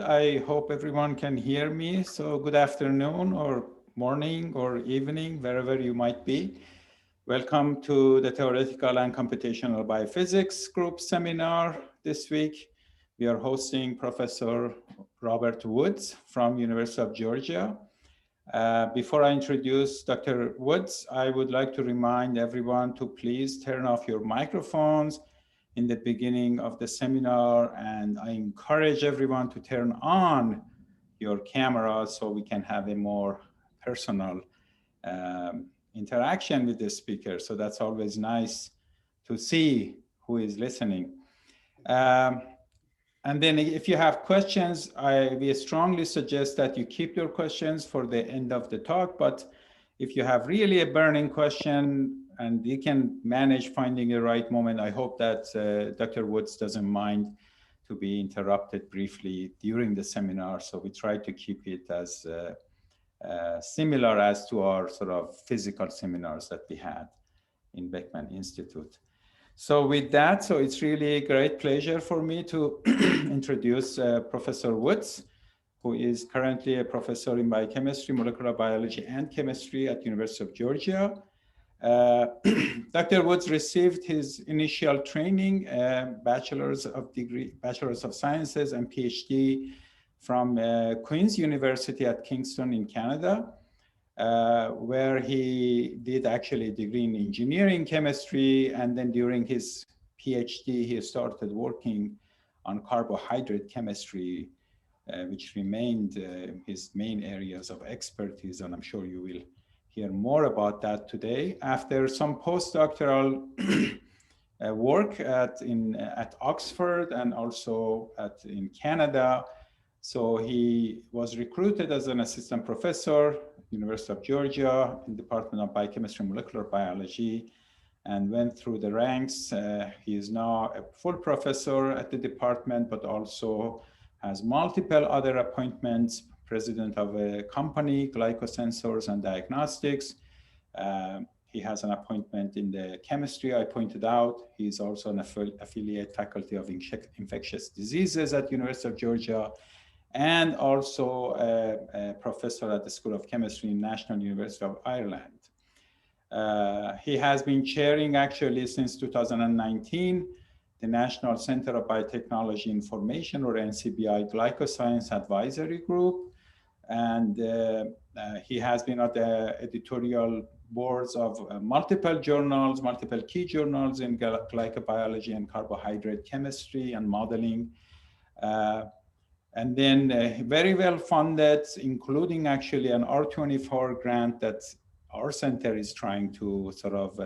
I hope everyone can hear me. So good afternoon or morning or evening, wherever you might be. Welcome to the Theoretical and Computational Biophysics Group seminar this week. We are hosting Professor Robert Woods from University of Georgia. Before I introduce Dr. Woods, I would like to remind everyone to please turn off your microphones in the beginning of the seminar, and I encourage everyone to turn on your camera so we can have a more personal interaction with the speaker. So that's always nice to see who is listening. And then if you have questions, we strongly suggest that you keep your questions for the end of the talk. But if you have really a burning question and you can manage finding the right moment, I hope that Dr. Woods doesn't mind to be interrupted briefly during the seminar. So we try to keep it as similar as to our sort of physical seminars that we had in Beckman Institute. So with that, so it's really a great pleasure for me to introduce Professor Woods, who is currently a professor in biochemistry, molecular biology, and chemistry at University of Georgia. Dr. Woods received his initial training, Bachelor's of Sciences and PhD from Queen's University at Kingston in Canada, where he did actually a degree in engineering chemistry. And then during his PhD, he started working on carbohydrate chemistry, which remained his main areas of expertise. And I'm sure you will hear more about that today. After some postdoctoral work at Oxford and also in Canada, so he was recruited as an assistant professor, University of Georgia, in the Department of Biochemistry and Molecular Biology, and went through the ranks. He is now a full professor at the department, but also has multiple other appointments, president of a company, Glycosensors and Diagnostics. He has an appointment in the chemistry I pointed out. He's also an affiliate faculty of infectious diseases at University of Georgia, and also a professor at the School of Chemistry in National University of Ireland. He has been chairing actually since 2019, the National Center of Biotechnology Information, or NCBI Glycoscience Advisory Group. And he has been at the editorial boards of multiple journals, multiple key journals in glycobiology and carbohydrate chemistry and modeling. And then very well funded, including actually an R24 grant that our center is trying to sort of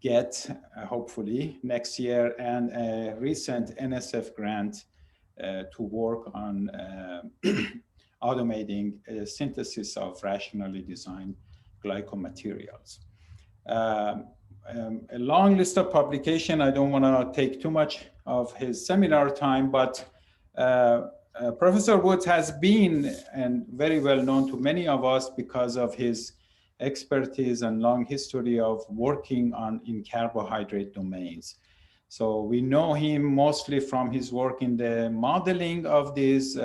get, hopefully, next year, and a recent NSF grant to work on automating synthesis of rationally designed glycomaterials. A long list of publication. I don't want to take too much of his seminar time, but Professor Woods has been and very well known to many of us because of his expertise and long history of working in carbohydrate domains. So we know him mostly from his work in the modeling of these,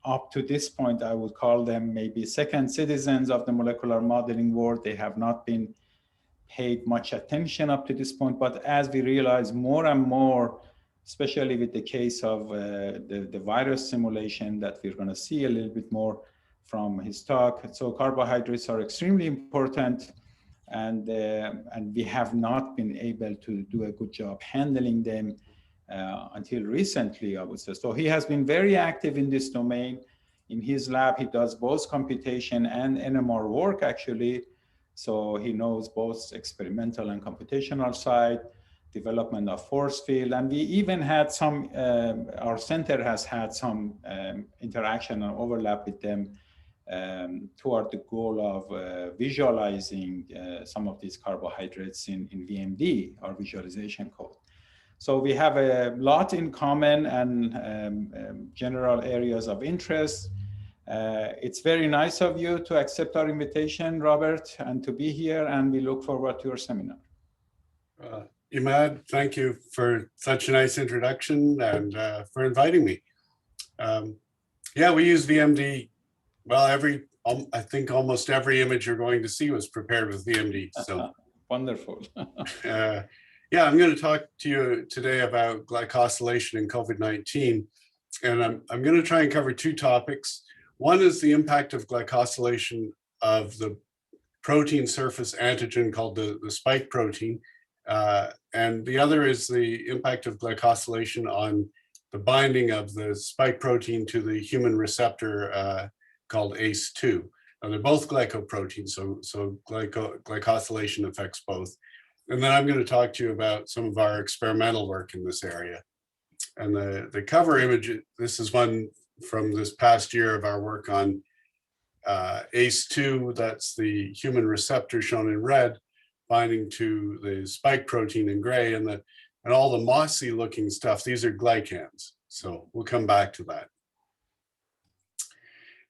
up to this point, I would call them maybe second citizens of the molecular modeling world. They have not been paid much attention up to this point, but as we realize more and more, especially with the case of the virus simulation that we're going to see a little bit more from his talk. So carbohydrates are extremely important, and we have not been able to do a good job handling them until recently, I would say. So he has been very active in this domain. In his lab, he does both computation and NMR work, actually. So he knows both experimental and computational side, development of force field. And we even had some, our center has had some interaction and overlap with them toward the goal of visualizing some of these carbohydrates in VMD, or visualization code. So we have a lot in common and general areas of interest. It's very nice of you to accept our invitation, Robert, and to be here, and we look forward to your seminar. Imad, thank you for such a nice introduction and for inviting me. Yeah, we use VMD. Well, I think almost every image you're going to see was prepared with VMD. So wonderful. Yeah, I'm going to talk to you today about glycosylation in COVID-19. And I'm going to try and cover two topics. One is the impact of glycosylation of the protein surface antigen called the spike protein. And the other is the impact of glycosylation on the binding of the spike protein to the human receptor called ACE2. Now, they're both glycoproteins, so glycosylation affects both. And then I'm going to talk to you about some of our experimental work in this area. And the cover image, this is one from this past year of our work on ACE2, that's the human receptor shown in red, binding to the spike protein in gray, and all the mossy looking stuff, these are glycans. So we'll come back to that.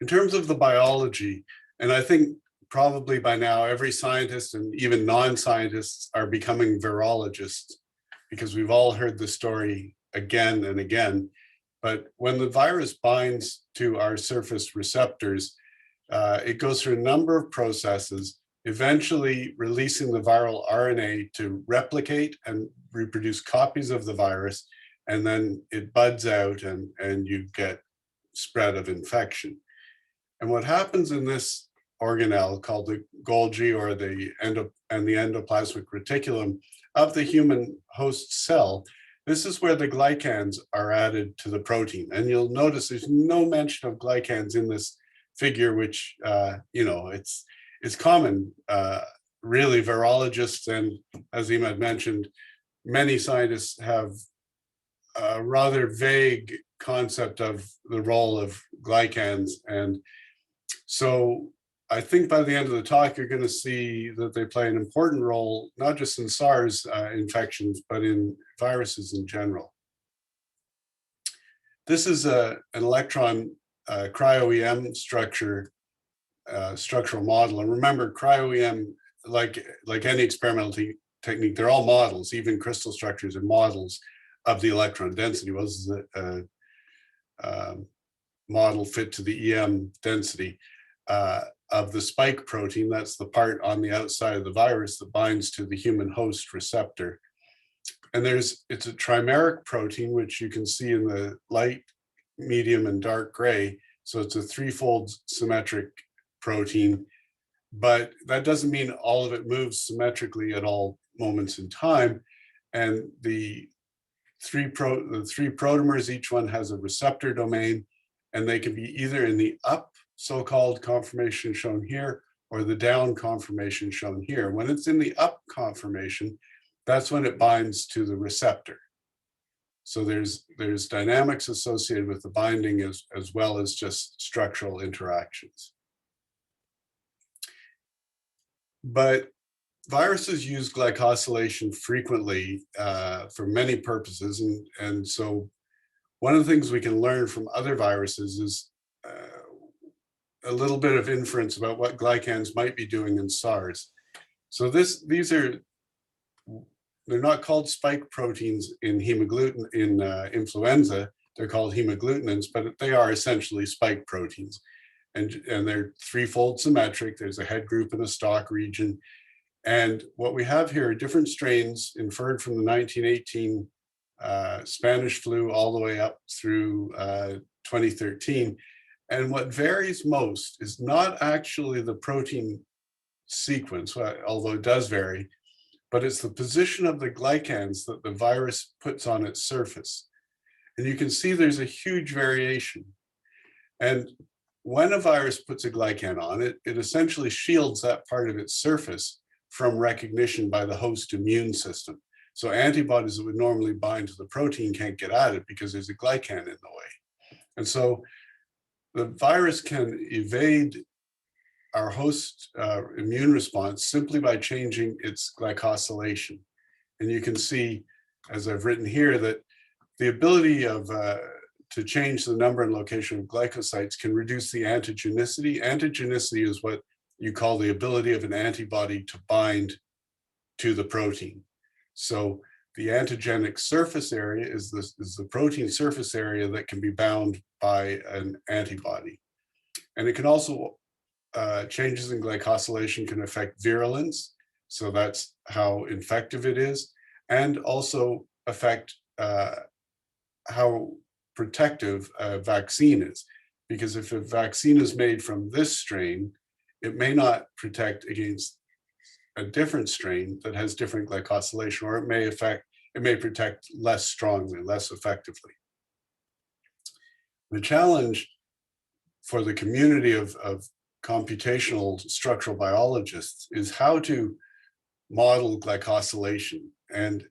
In terms of the biology, and I think probably by now every scientist and even non-scientists are becoming virologists, because we've all heard the story again and again. But when the virus binds to our surface receptors, it goes through a number of processes, eventually releasing the viral RNA to replicate and reproduce copies of the virus, and then it buds out and you get spread of infection. And what happens in this organelle called the Golgi, or the endoplasmic reticulum of the human host cell, this is where the glycans are added to the protein. And you'll notice there's no mention of glycans in this figure, which, it's common. Really, virologists and, as Imad mentioned, many scientists have a rather vague concept of the role of glycans. And so I think by the end of the talk, you're going to see that they play an important role, not just in SARS infections, but in viruses in general. This is an electron cryo-EM structural model. And remember, cryo-EM, like any experimental technique, they're all models. Even crystal structures are models of the electron density. Well, this is a model fit to the EM density of the spike protein. That's the part on the outside of the virus that binds to the human host receptor. And it's a trimeric protein, which you can see in the light, medium, and dark gray. So it's a threefold symmetric protein, but that doesn't mean all of it moves symmetrically at all moments in time. And the three protomers, each one has a receptor domain, and they can be either in the up so-called conformation shown here, or the down conformation shown here. When it's in the up conformation, that's when it binds to the receptor. So there's dynamics associated with the binding as well as just structural interactions. But viruses use glycosylation frequently for many purposes. And so one of the things we can learn from other viruses is a little bit of inference about what glycans might be doing in SARS. So they're not called spike proteins in influenza. They're called hemagglutinins, but they are essentially spike proteins. And they're threefold symmetric. There's a head group and a stalk region. And what we have here are different strains inferred from the 1918 Spanish flu all the way up through 2013. And what varies most is not actually the protein sequence, although it does vary, but it's the position of the glycans that the virus puts on its surface. And you can see there's a huge variation. And when a virus puts a glycan on it, it essentially shields that part of its surface from recognition by the host immune system. So antibodies that would normally bind to the protein can't get at it because there's a glycan in the way. And so the virus can evade our host immune response simply by changing its glycosylation. And you can see, as I've written here, that the ability to change the number and location of glycosites can reduce the antigenicity. Antigenicity is what you call the ability of an antibody to bind to the protein. So the antigenic surface area is the protein surface area that can be bound by an antibody. And it can also, changes in glycosylation can affect virulence. So that's how infective it is, and also affect how protective a vaccine is. Because if a vaccine is made from this strain, it may not protect against a different strain that has different glycosylation, or it may protect less strongly, less effectively. The challenge for the community of computational structural biologists is how to model glycosylation. And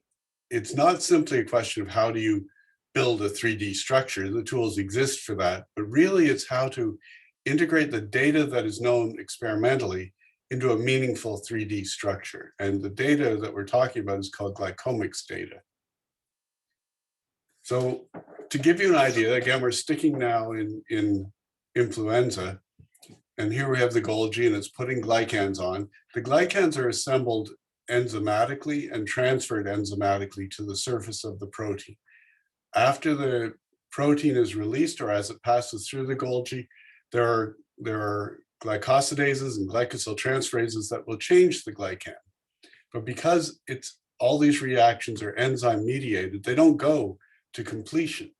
it's not simply a question of how do you build a 3D structure. The tools exist for that, but really it's how to integrate the data that is known experimentally into a meaningful 3D structure. And the data that we're talking about is called glycomics data. So to give you an idea, again, we're sticking now in influenza. And here we have the Golgi, and it's putting glycans on. The glycans are assembled enzymatically and transferred enzymatically to the surface of the protein. After the protein is released, or as it passes through the Golgi, there are glycosidases and glycosyltransferases that will change the glycan. But because all these reactions are enzyme mediated, they don't go to completion.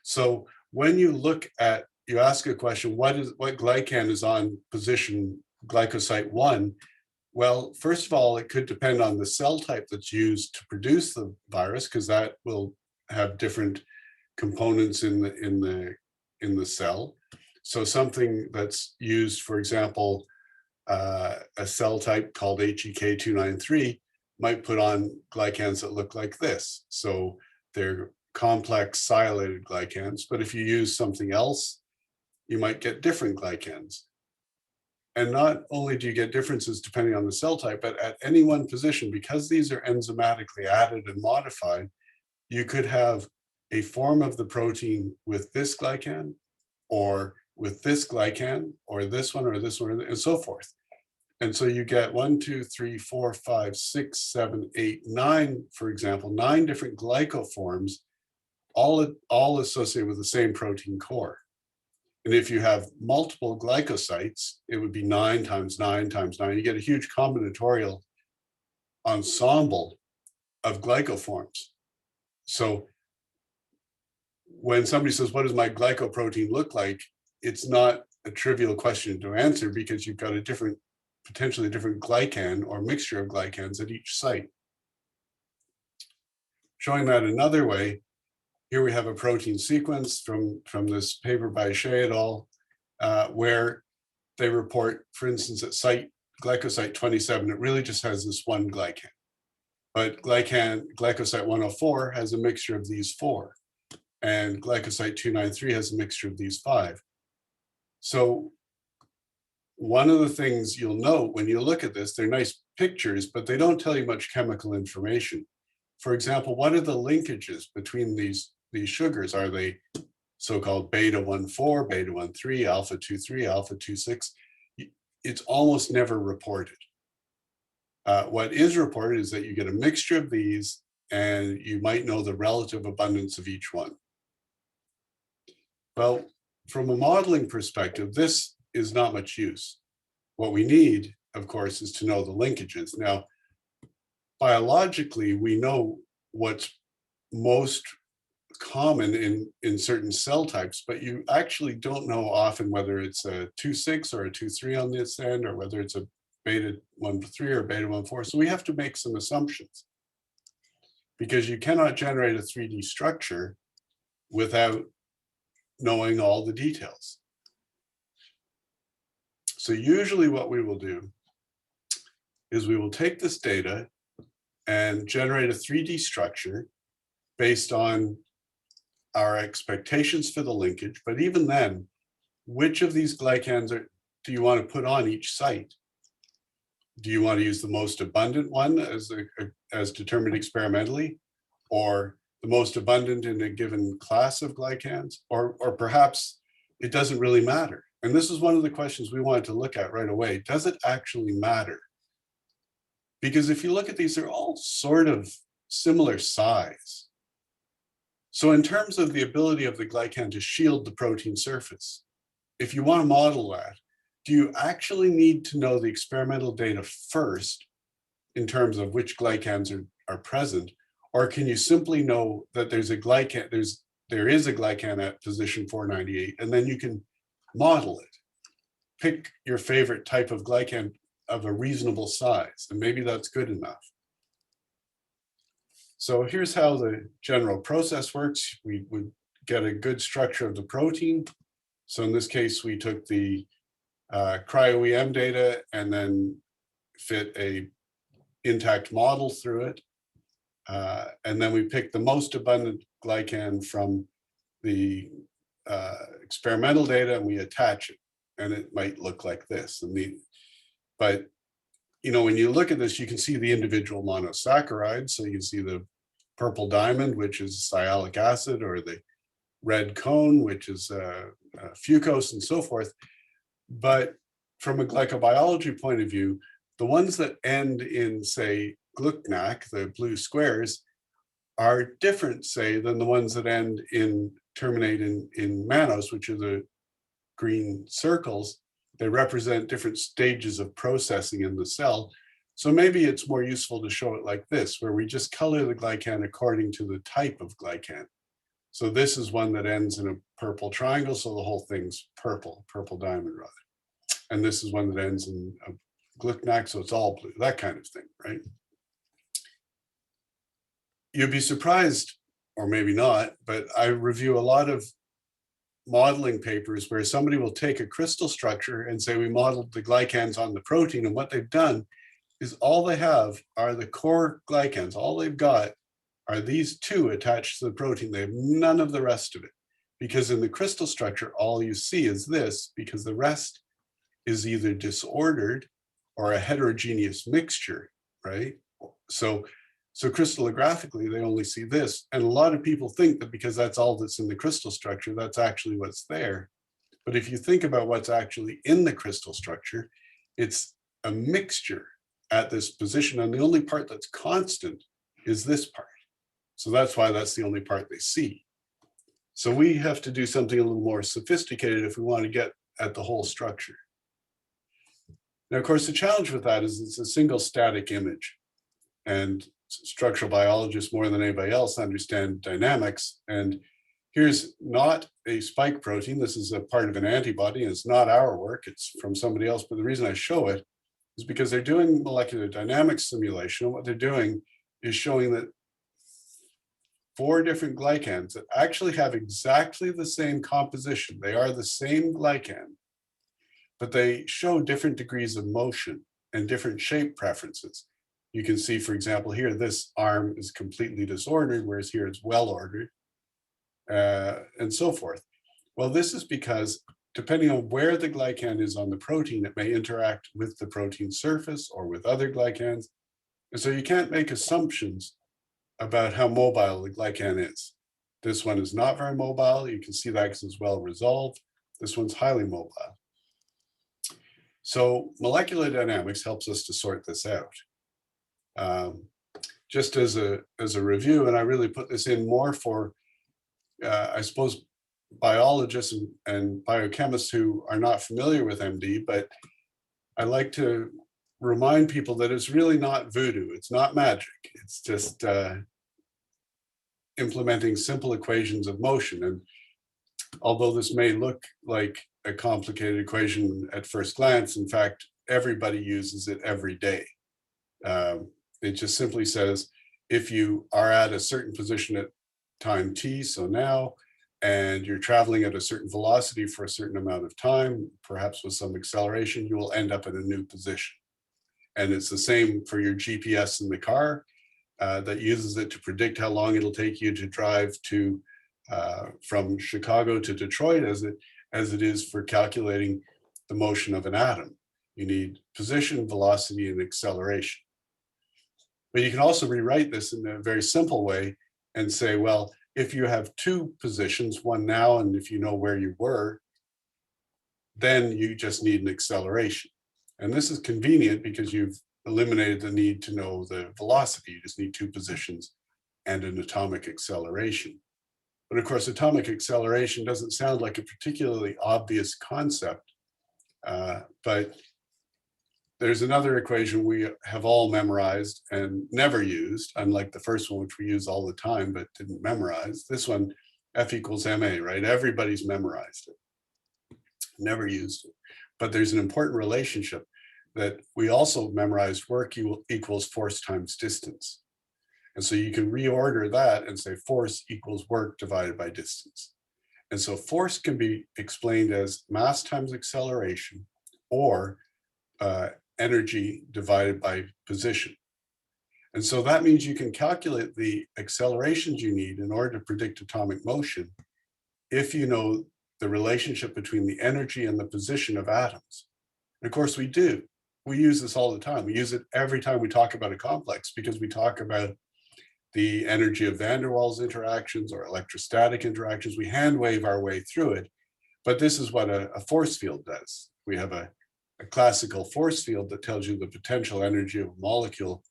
So when you ask a question, what glycan is on position glycosite 1? Well, first of all, it could depend on the cell type that's used to produce the virus, because that will have different components in the cell. So something that's used, for example, a cell type called HEK293 might put on glycans that look like this. So they're complex sialylated glycans, but if you use something else, you might get different glycans. And not only do you get differences depending on the cell type, but at any one position, because these are enzymatically added and modified, you could have a form of the protein with this glycan, or with this glycan, or this one, and so forth. And so you get 1, 2, 3, 4, 5, 6, 7, 8, 9, for example, 9 different glycoforms, all associated with the same protein core. And if you have multiple glycosites, it would be 9 times 9 times 9. You get a huge combinatorial ensemble of glycoforms. So when somebody says, what does my glycoprotein look like? It's not a trivial question to answer, because you've got potentially a different glycan or mixture of glycans at each site. Showing that another way, here we have a protein sequence from this paper by Shea et al., where they report, for instance, at glycosite 27, it really just has this one glycan. But glycosite 104 has a mixture of these 4, and glycosite 293 has a mixture of these 5. So one of the things you'll note when you look at this, they're nice pictures, but they don't tell you much chemical information. For example, what are the linkages between these sugars? Are they so-called beta-1,4, beta-1,3, alpha-2,3, alpha-2,6? It's almost never reported. What is reported is that you get a mixture of these, and you might know the relative abundance of each one. Well, from a modeling perspective, this is not much use. What we need, of course, is to know the linkages. Now, biologically, we know what's most common in certain cell types, but you actually don't know often whether it's a 2,6 or a 2,3 on this end, or whether it's a beta-1,3 or beta-1,4. So we have to make some assumptions, because you cannot generate a 3D structure without knowing all the details. So usually what we will do is we will take this data and generate a 3D structure based on our expectations for the linkage. But even then, which of these glycans do you want to put on each site? Do you want to use the most abundant one as determined experimentally, or the most abundant in a given class of glycans, or perhaps it doesn't really matter? And this is one of the questions we wanted to look at right away. Does it actually matter? Because if you look at these, they're all sort of similar size. So in terms of the ability of the glycan to shield the protein surface, if you want to model that, do you actually need to know the experimental data first in terms of which glycans are present, or can you simply know that there's a glycan, there is a glycan at position 498, and then you can model it? Pick your favorite type of glycan of a reasonable size, and maybe that's good enough. So here's how the general process works. We would get a good structure of the protein. So in this case, we took the cryo-EM data and then fit a intact model through it. And then we picked the most abundant glycan from the experimental data, and we attach it. And it might look like this. But you know, when you look at this, you can see the individual monosaccharides. So you can see the purple diamond, which is sialic acid, or the red cone, which is fucose, and so forth. But from a glycobiology point of view, the ones that end in, say, glucnac, the blue squares, are different, say, than the ones that terminate in mannose, which are the green circles. They represent different stages of processing in the cell. So maybe it's more useful to show it like this, where we just color the glycan according to the type of glycan. So this is one that ends in a purple triangle, so the whole thing's purple diamond rather. And this is one that ends in a glucnac, so it's all blue, that kind of thing, right? You'd be surprised, or maybe not, but I review a lot of modeling papers where somebody will take a crystal structure and say, we modeled the glycans on the protein, and what they've done is all they have are the core glycans. All they've got are these two attached to the protein. They have none of the rest of it, because in the crystal structure, all you see is this, because the rest is either disordered or a heterogeneous mixture, right? So crystallographically, they only see this. And a lot of people think that because that's all that's in the crystal structure, that's actually what's there. But if you think about what's actually in the crystal structure, it's a mixture at this position. And the only part that's constant is this part. So that's why that's the only part they see. So we have to do something a little more sophisticated if we want to get at the whole structure. Now, of course, the challenge with that is it's a single static image. And structural biologists, more than anybody else, understand dynamics. And here's not a spike protein. This is a part of an antibody, and it's not our work. It's from somebody else. But the reason I show it is because they're doing molecular dynamics simulation. And what they're doing is showing that 4 different glycans that actually have exactly the same composition. They are the same glycan, but they show different degrees of motion and different shape preferences. You can see, for example, here, this arm is completely disordered, whereas here it's well ordered, and so forth. Well, this is because depending on where the glycan is on the protein, it may interact with the protein surface or with other glycans. And so you can't make assumptions about how mobile the glycan is. This one is not very mobile. You can see that because it's well resolved. This one's highly mobile. So molecular dynamics helps us to sort this out. Just as a review, and I really put this in more for, I suppose, biologists and biochemists who are not familiar with MD, but I like to remind people that it's really not voodoo. It's not magic. It's just implementing simple equations of motion. And although this may look like a complicated equation at first glance, in fact, everybody uses it every day. It just simply says, if you are at a certain position at time t, so now, and you're traveling at a certain velocity for a certain amount of time, perhaps with some acceleration, you will end up at a new position. And it's the same for your GPS in the car that uses it to predict how long it'll take you to drive to from Chicago to Detroit, as it is for calculating the motion of an atom. You need position, velocity, and acceleration. But you can also rewrite this in a very simple way and say, well, if you have 2 positions, one now, and if you know where you were, then you just need an acceleration. And this is convenient because you've eliminated the need to know the velocity. You just need 2 positions and an atomic acceleration. But of course, atomic acceleration doesn't sound like a particularly obvious concept, but there's another equation we have all memorized and never used, unlike the first one, which we use all the time, but didn't memorize. This one, F equals ma, right? Everybody's memorized it, never used it. But there's an important relationship that we also memorized: work equals force times distance. And so you can reorder that and say force equals work divided by distance. And so force can be explained as mass times acceleration, or energy divided by position. And so that means you can calculate the accelerations you need in order to predict atomic motion if you know the relationship between the energy and the position of atoms. And of course we do. We use this all the time. We use it every time we talk about a complex, because we talk about the energy of van der Waals interactions or electrostatic interactions. We hand wave our way through it, but this is what a force field does. We have a classical force field that tells you the potential energy of a molecule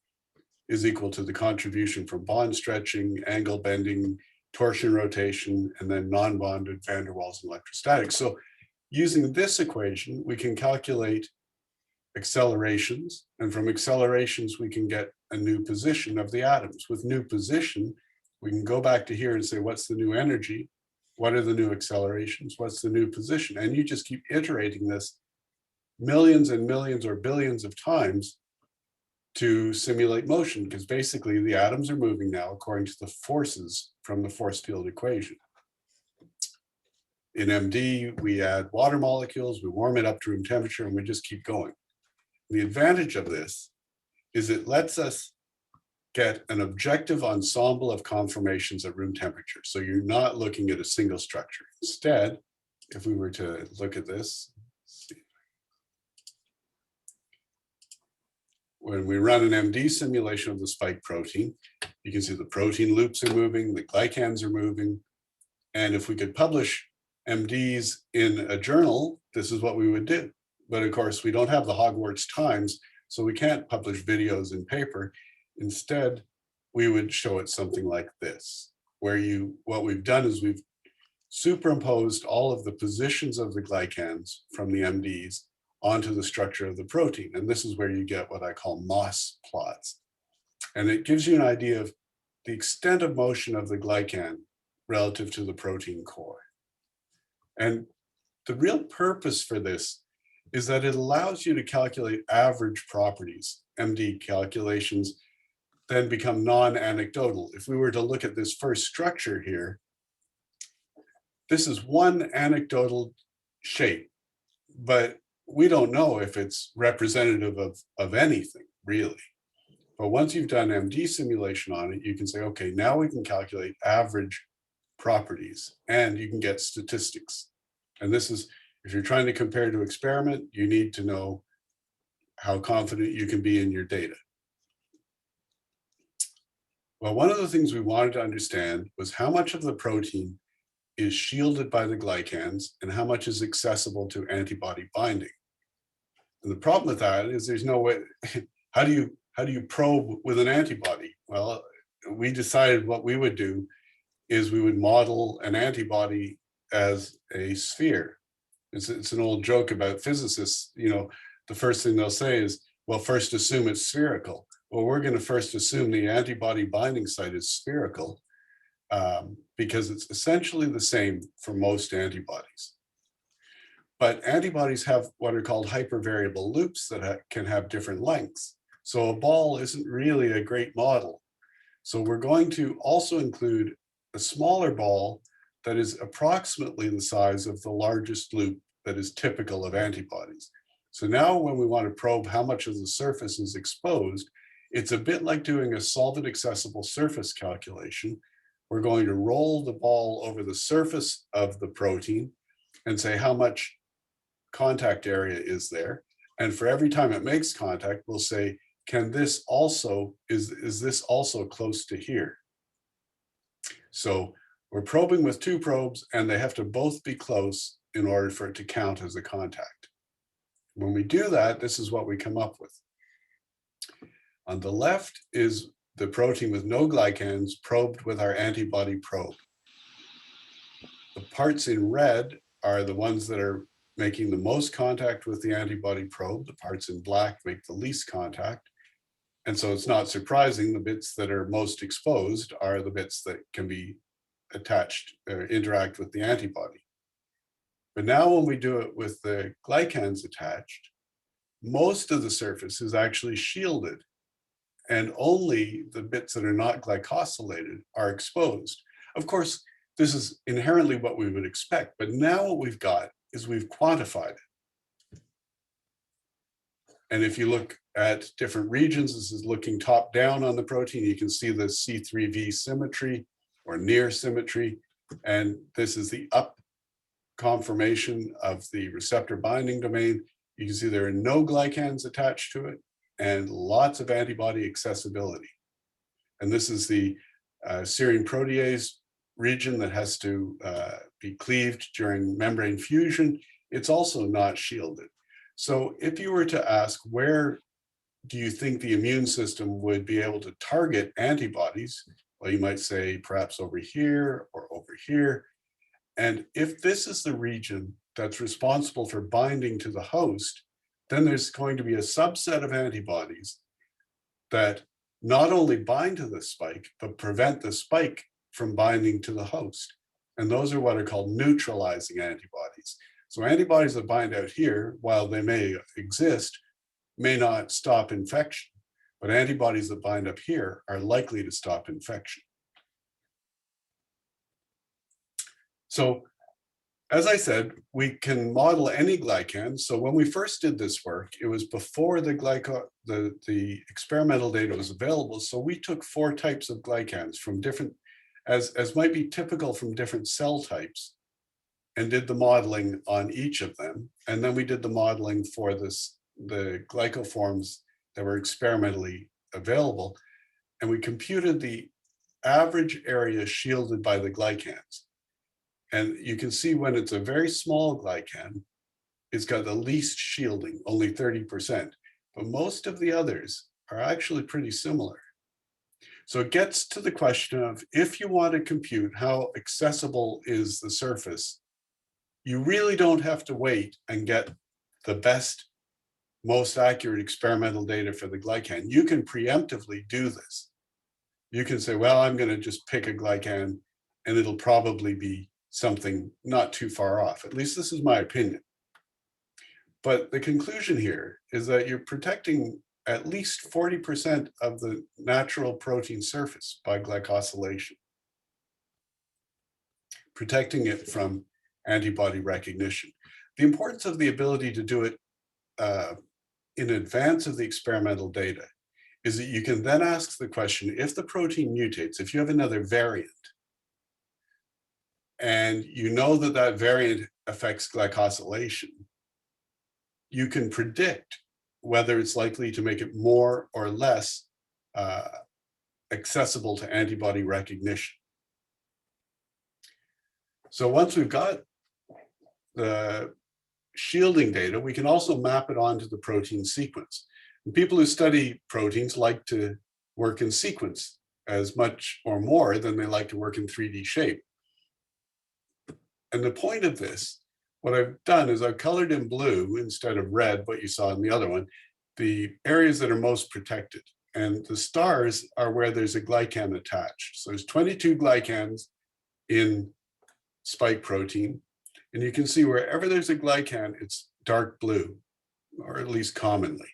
is equal to the contribution from bond stretching, angle bending, torsion rotation, and then non-bonded van der Waals and electrostatics. So using this equation, we can calculate accelerations, and from accelerations, we can get a new position of the atoms. With new position, we can go back to here and say, what's the new energy? What are the new accelerations? What's the new position? And you just keep iterating this millions and millions or billions of times to simulate motion, because basically the atoms are moving now according to the forces from the force field equation. In MD, we add water molecules, we warm it up to room temperature, and we just keep going. The advantage of this is it lets us get an objective ensemble of conformations at room temperature. So you're not looking at a single structure. Instead, if we were to look at this, when we run an MD simulation of the spike protein, you can see the protein loops are moving, the glycans are moving. And if we could publish MDs in a journal, this is what we would do. But of course, we don't have the Hogwarts times, so we can't publish videos in paper. Instead, we would show it something like this, where what we've done is we've superimposed all of the positions of the glycans from the MDs onto the structure of the protein. And this is where you get what I call Moss plots. And it gives you an idea of the extent of motion of the glycan relative to the protein core. And the real purpose for this is that it allows you to calculate average properties. MD calculations then become non-anecdotal. If we were to look at this first structure here, this is one anecdotal shape, but we don't know if it's representative of anything, really. But once you've done MD simulation on it, you can say, okay, now we can calculate average properties, and you can get statistics. And this is, if you're trying to compare to experiment, you need to know how confident you can be in your data. Well, one of the things we wanted to understand was how much of the protein is shielded by the glycans and how much is accessible to antibody binding. And the problem with that is there's no way. How do you probe with an antibody? Well, we decided what we would do is we would model an antibody as a sphere. It's an old joke about physicists. You know, the first thing they'll say is, well, first assume it's spherical. Well, we're going to first assume the antibody binding site is spherical because it's essentially the same for most antibodies. But antibodies have what are called hypervariable loops that can have different lengths. So a ball isn't really a great model. So we're going to also include a smaller ball that is approximately the size of the largest loop that is typical of antibodies. So now when we want to probe how much of the surface is exposed, it's a bit like doing a solvent accessible surface calculation. We're going to roll the ball over the surface of the protein and say how much contact area is there. And for every time it makes contact, we'll say, can this also, is this also close to here? So we're probing with two probes and they have to both be close in order for it to count as a contact. When we do that, this is what we come up with. On the left is the protein with no glycans probed with our antibody probe. The parts in red are the ones that are making the most contact with the antibody probe. The parts in black make the least contact. And so it's not surprising the bits that are most exposed are the bits that can be attached or interact with the antibody. But now when we do it with the glycans attached, most of the surface is actually shielded, and only the bits that are not glycosylated are exposed. Of course, this is inherently what we would expect, but now what we've got is we've quantified it. And if you look at different regions, this is looking top down on the protein, you can see the C3V symmetry or near symmetry, and this is the up conformation of the receptor binding domain. You can see there are no glycans attached to it and lots of antibody accessibility. And this is the serine protease region that has to be cleaved during membrane fusion. It's also not shielded. So if you were to ask, where do you think the immune system would be able to target antibodies? Well, you might say perhaps over here or over here. And if this is the region that's responsible for binding to the host, then there's going to be a subset of antibodies that not only bind to the spike, but prevent the spike from binding to the host. And those are what are called neutralizing antibodies. So antibodies that bind out here, while they may exist, may not stop infection, but antibodies that bind up here are likely to stop infection. So as I said, we can model any glycan. So when we first did this work, it was before the experimental data was available. So we took 4 types of glycans from different, as might be typical from different cell types, and did the modeling on each of them. And then we did the modeling for the glycoforms that were experimentally available. And we computed the average area shielded by the glycans. And you can see when it's a very small glycan, it's got the least shielding, only 30%. But most of the others are actually pretty similar. So it gets to the question of, if you want to compute how accessible is the surface, you really don't have to wait and get the best, most accurate experimental data for the glycan. You can preemptively do this. You can say, well, I'm going to just pick a glycan and it'll probably be something not too far off. At least this is my opinion. But the conclusion here is that you're protecting at least 40% of the natural protein surface by glycosylation, protecting it from antibody recognition. The importance of the ability to do it in advance of the experimental data is that you can then ask the question, if the protein mutates, if you have another variant, and you know that that variant affects glycosylation, you can predict whether it's likely to make it more or less accessible to antibody recognition. So once we've got the shielding data, we can also map it onto the protein sequence. And people who study proteins like to work in sequence as much or more than they like to work in 3D shape. And the point of this, what I've done is I've colored in blue instead of red, what you saw in the other one, the areas that are most protected. And the stars are where there's a glycan attached. So there's 22 glycans in spike protein. And you can see wherever there's a glycan, it's dark blue, or at least commonly.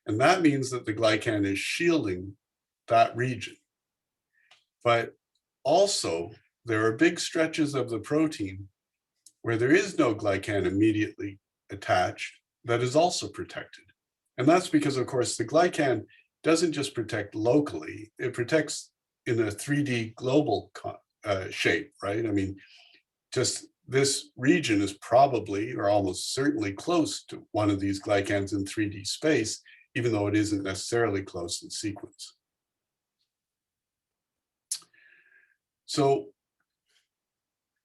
And that means that the glycan is shielding that region. But also, there are big stretches of the protein where there is no glycan immediately attached that is also protected. And that's because, of course, the glycan doesn't just protect locally, it protects in a 3D global shape, right? I mean, just this region is probably or almost certainly close to one of these glycans in 3D space, even though it isn't necessarily close in sequence. So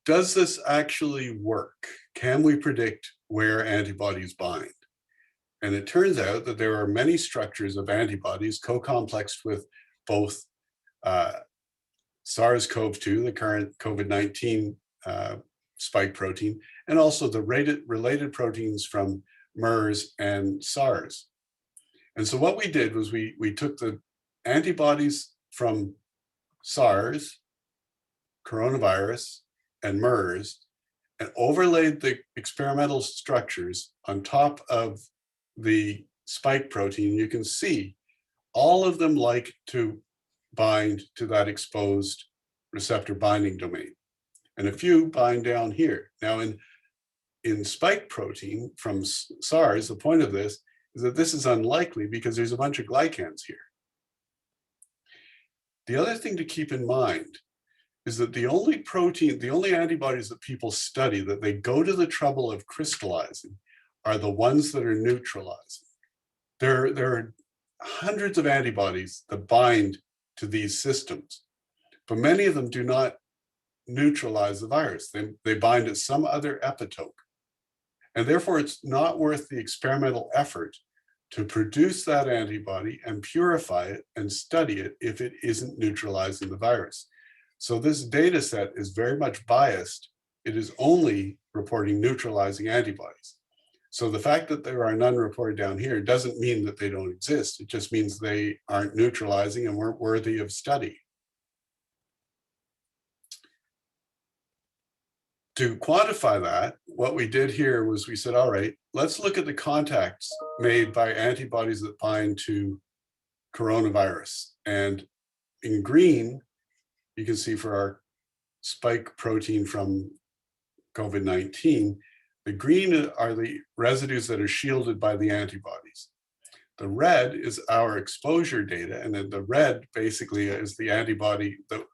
does this actually work? Can we predict where antibodies bind? And it turns out that there are many structures of antibodies co-complexed with both SARS-CoV-2, the current COVID-19 spike protein, and also the related proteins from MERS and SARS. And so what we did was we took the antibodies from SARS, coronavirus, and MERS, and overlaid the experimental structures on top of the spike protein. You can see all of them like to bind to that exposed receptor binding domain. And a few bind down here. Now in spike protein from SARS, the point of this is that this is unlikely because there's a bunch of glycans here. The other thing to keep in mind is that the only antibodies that people study that they go to the trouble of crystallizing are the ones that are neutralizing. There are hundreds of antibodies that bind to these systems, but many of them do not neutralize the virus. They bind at some other epitope. And therefore, it's not worth the experimental effort to produce that antibody and purify it and study it if it isn't neutralizing the virus. So this data set is very much biased. It is only reporting neutralizing antibodies. So the fact that there are none reported down here doesn't mean that they don't exist. It just means they aren't neutralizing and weren't worthy of study. To quantify that, what we did here was we said, all right, let's look at the contacts made by antibodies that bind to coronavirus. And in green, you can see for our spike protein from COVID-19, the green are the residues that are shielded by the antibodies. The red is our exposure data, and then the red basically is the antibody, the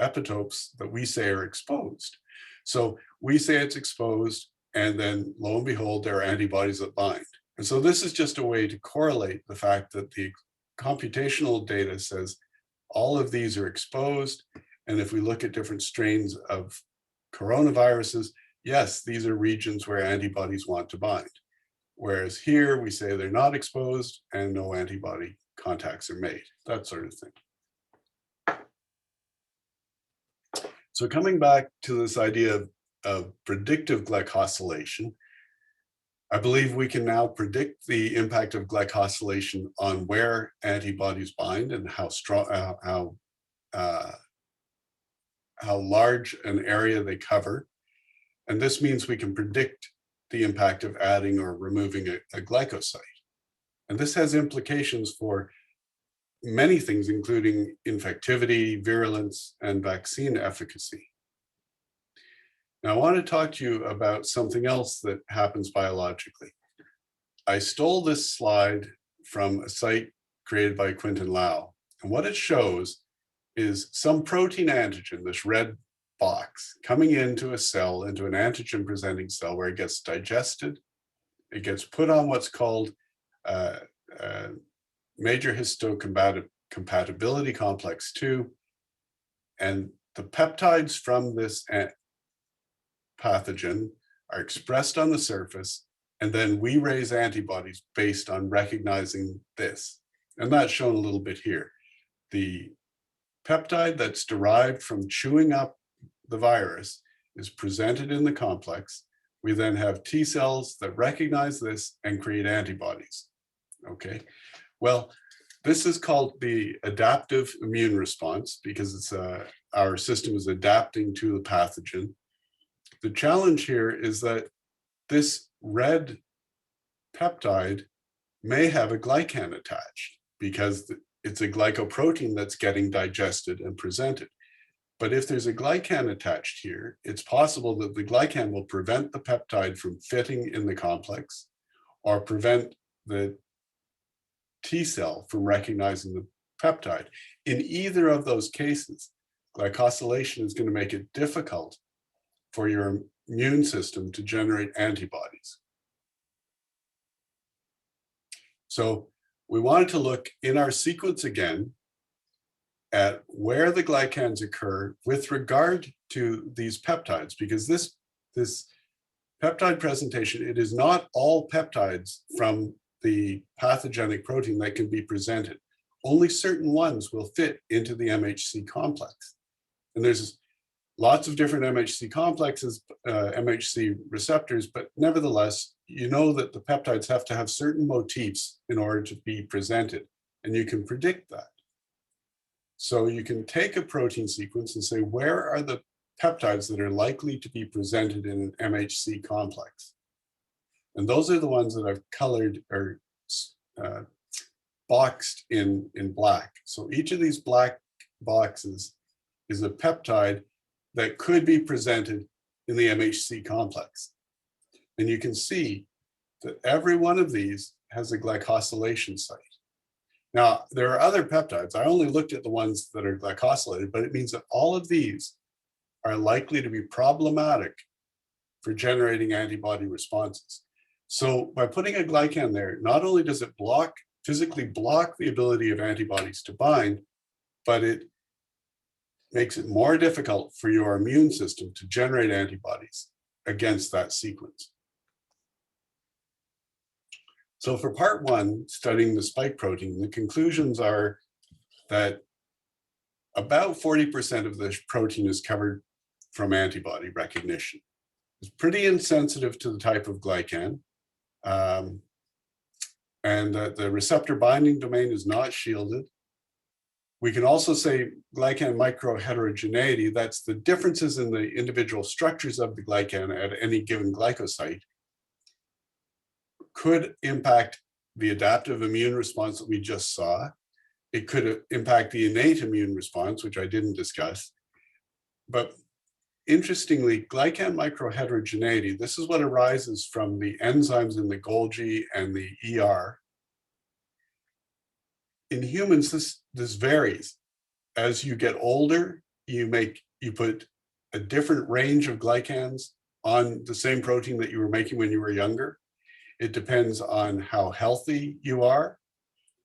epitopes that we say are exposed. So we say it's exposed, and then lo and behold, there are antibodies that bind. And so this is just a way to correlate the fact that the computational data says all of these are exposed. And if we look at different strains of coronaviruses, yes, these are regions where antibodies want to bind. Whereas here we say they're not exposed and no antibody contacts are made, that sort of thing. So coming back to this idea of predictive glycosylation, I believe we can now predict the impact of glycosylation on where antibodies bind and how strong, how large an area they cover. And this means we can predict the impact of adding or removing a glycosite. And this has implications for many things, including infectivity, virulence, and vaccine efficacy. Now, I want to talk to you about something else that happens biologically. I stole this slide from a site created by Quintin Lau. And what it shows is some protein antigen, this red box, coming into a cell, into an antigen-presenting cell, where it gets digested. It gets put on what's called major histocompatibility complex 2. And the peptides from this pathogen are expressed on the surface, and then we raise antibodies based on recognizing this. And that's shown a little bit here. The peptide that's derived from chewing up the virus is presented in the complex. We then have T cells that recognize this and create antibodies. Okay, well, this is called the adaptive immune response because it's our system is adapting to the pathogen. The challenge here is that this red peptide may have a glycan attached because it's a glycoprotein that's getting digested and presented. But if there's a glycan attached here, it's possible that the glycan will prevent the peptide from fitting in the complex or prevent the T cell from recognizing the peptide. In either of those cases, glycosylation is going to make it difficult for your immune system to generate antibodies. So we wanted to look in our sequence again at where the glycans occur with regard to these peptides, because this peptide presentation, it is not all peptides from the pathogenic protein that can be presented. only certain ones will fit into the MHC complex. And there's lots of different MHC complexes, MHC receptors, but nevertheless, you know that the peptides have to have certain motifs in order to be presented, and you can predict that. So you can take a protein sequence and say, where are the peptides that are likely to be presented in an MHC complex? And those are the ones that I've colored or boxed in black. So each of these black boxes is a peptide that could be presented in the MHC complex. And you can see that every one of these has a glycosylation site. Now, there are other peptides. I only looked at the ones that are glycosylated, but it means that all of these are likely to be problematic for generating antibody responses. So by putting a glycan there, not only does it physically block the ability of antibodies to bind, but it makes it more difficult for your immune system to generate antibodies against that sequence. So for part one, studying the spike protein, the conclusions are that about 40% of the protein is covered from antibody recognition. It's pretty insensitive to the type of glycan, and that the receptor binding domain is not shielded. We can also say glycan microheterogeneity, that's the differences in the individual structures of the glycan at any given glycosite, could impact the adaptive immune response that we just saw. It could impact the innate immune response, which I didn't discuss. But interestingly, glycan microheterogeneity, this is what arises from the enzymes in the Golgi and the ER. In humans, this varies. As you get older, you put a different range of glycans on the same protein that you were making when you were younger. It depends on how healthy you are.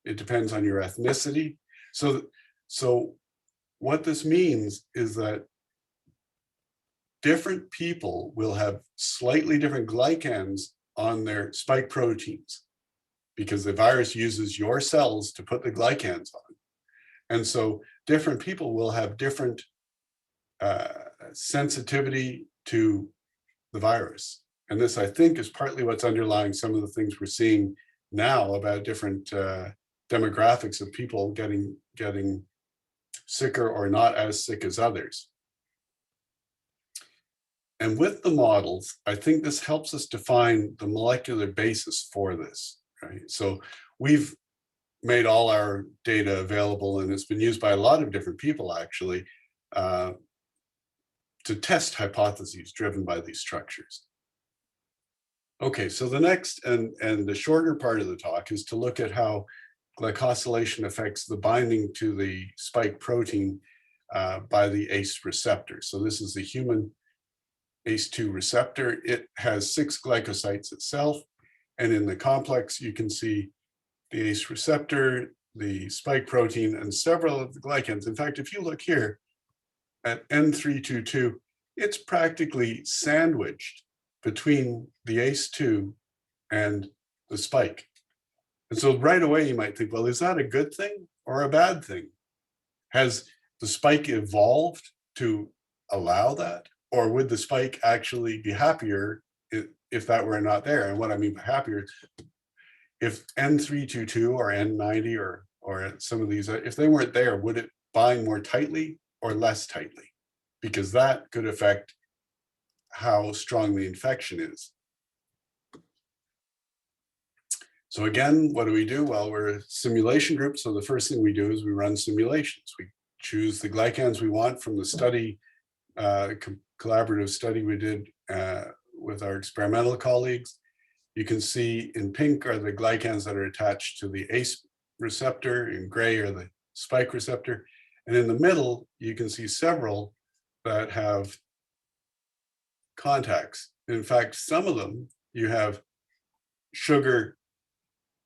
It depends on your ethnicity. So what this means is that different people will have slightly different glycans on their spike proteins because the virus uses your cells to put the glycans on. And so different people will have different sensitivity to the virus. And this, I think, is partly what's underlying some of the things we're seeing now about different demographics of people getting sicker or not as sick as others. And with the models, I think this helps us define the molecular basis for this, right? So we've made all our data available, and it's been used by a lot of different people, actually, to test hypotheses driven by these structures. Okay, so the next and the shorter part of the talk is to look at how glycosylation affects the binding to the spike protein by the ACE receptor. So this is the human ACE2 receptor. It has 6 glycosites itself, and in the complex you can see the ACE receptor, the spike protein, and several of the glycans. In fact, if you look here at N322, it's practically sandwiched between the ACE2 and the spike. And so right away you might think, well, is that a good thing or a bad thing? Has the spike evolved to allow that? Or would the spike actually be happier if that were not there? And what I mean by happier, if N322 or N90 or some of these, if they weren't there, would it bind more tightly or less tightly? Because that could affect how strong the infection is. So again, what do? Well, we're a simulation group. So the first thing we do is we run simulations. We choose the glycans we want from the study, collaborative study we did with our experimental colleagues. You can see in pink are the glycans that are attached to the ACE receptor, in gray are the spike receptor. And in the middle, you can see several that have contacts. In fact, some of them you have sugar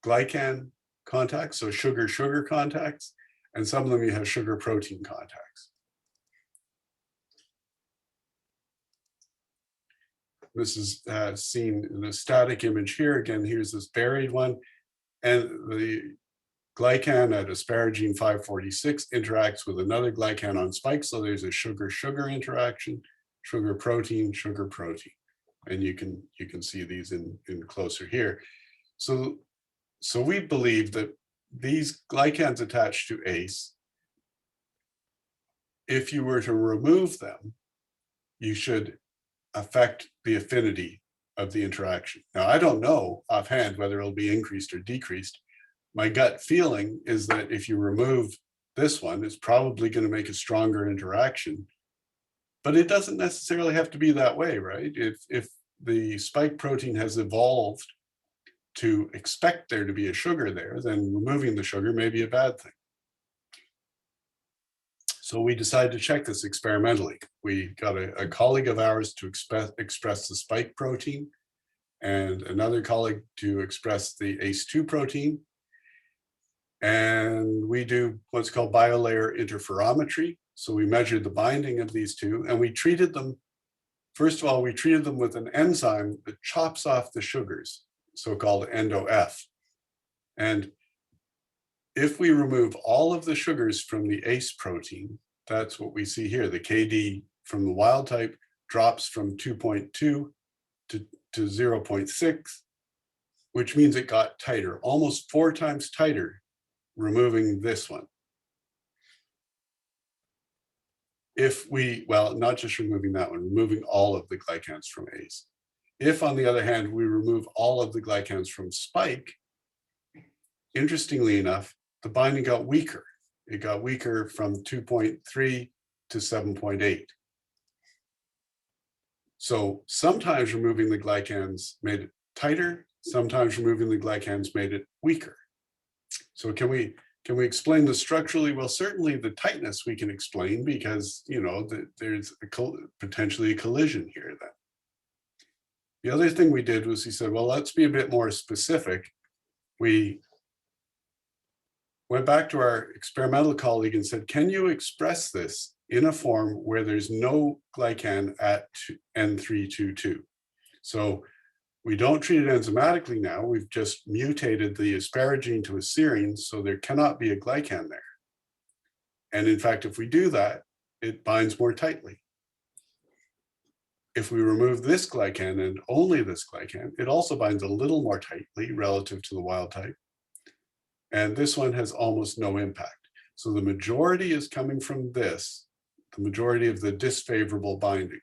glycan contacts, so sugar contacts, and some of them you have sugar protein contacts. This is seen in a static image here. Again, here's this buried one. And glycan at asparagine 546 interacts with another glycan on spike. So there's a sugar-sugar interaction, sugar-protein, sugar-protein. And you can see these in closer here. So we believe that these glycans attached to ACE, if you were to remove them, you should affect the affinity of the interaction. Now, I don't know offhand whether it'll be increased or decreased. My gut feeling is that if you remove this one, it's probably going to make a stronger interaction. But it doesn't necessarily have to be that way, right? If the spike protein has evolved to expect there to be a sugar there, then removing the sugar may be a bad thing. So we decided to check this experimentally. We got a colleague of ours to express the spike protein and another colleague to express the ACE2 protein. And we do what's called biolayer interferometry. So we measured the binding of these two and we treated them. First of all, we treated them with an enzyme that chops off the sugars, so-called endo-F. And if we remove all of the sugars from the ACE protein, that's what we see here. The KD from the wild type drops from 2.2 to 0.6, which means it got tighter, almost 4 times tighter, removing this one. If we, well, not just removing that one, removing all of the glycans from ACE. If, on the other hand, we remove all of the glycans from spike, interestingly enough, the binding got weaker. It got weaker from 2.3 to 7.8. So sometimes removing the glycans made it tighter, sometimes removing the glycans made it weaker. So can we explain this structurally? Well, certainly the tightness we can explain because, you know, there's potentially a collision here then. The other thing we did was we said, well, let's be a bit more specific. We went back to our experimental colleague and said, can you express this in a form where there's no glycan at N322? So we don't treat it enzymatically now. We've just mutated the asparagine to a serine, so there cannot be a glycan there. And in fact, if we do that, it binds more tightly. If we remove this glycan and only this glycan, it also binds a little more tightly relative to the wild type. And this one has almost no impact. So the majority is coming from this, the majority of the disfavorable binding.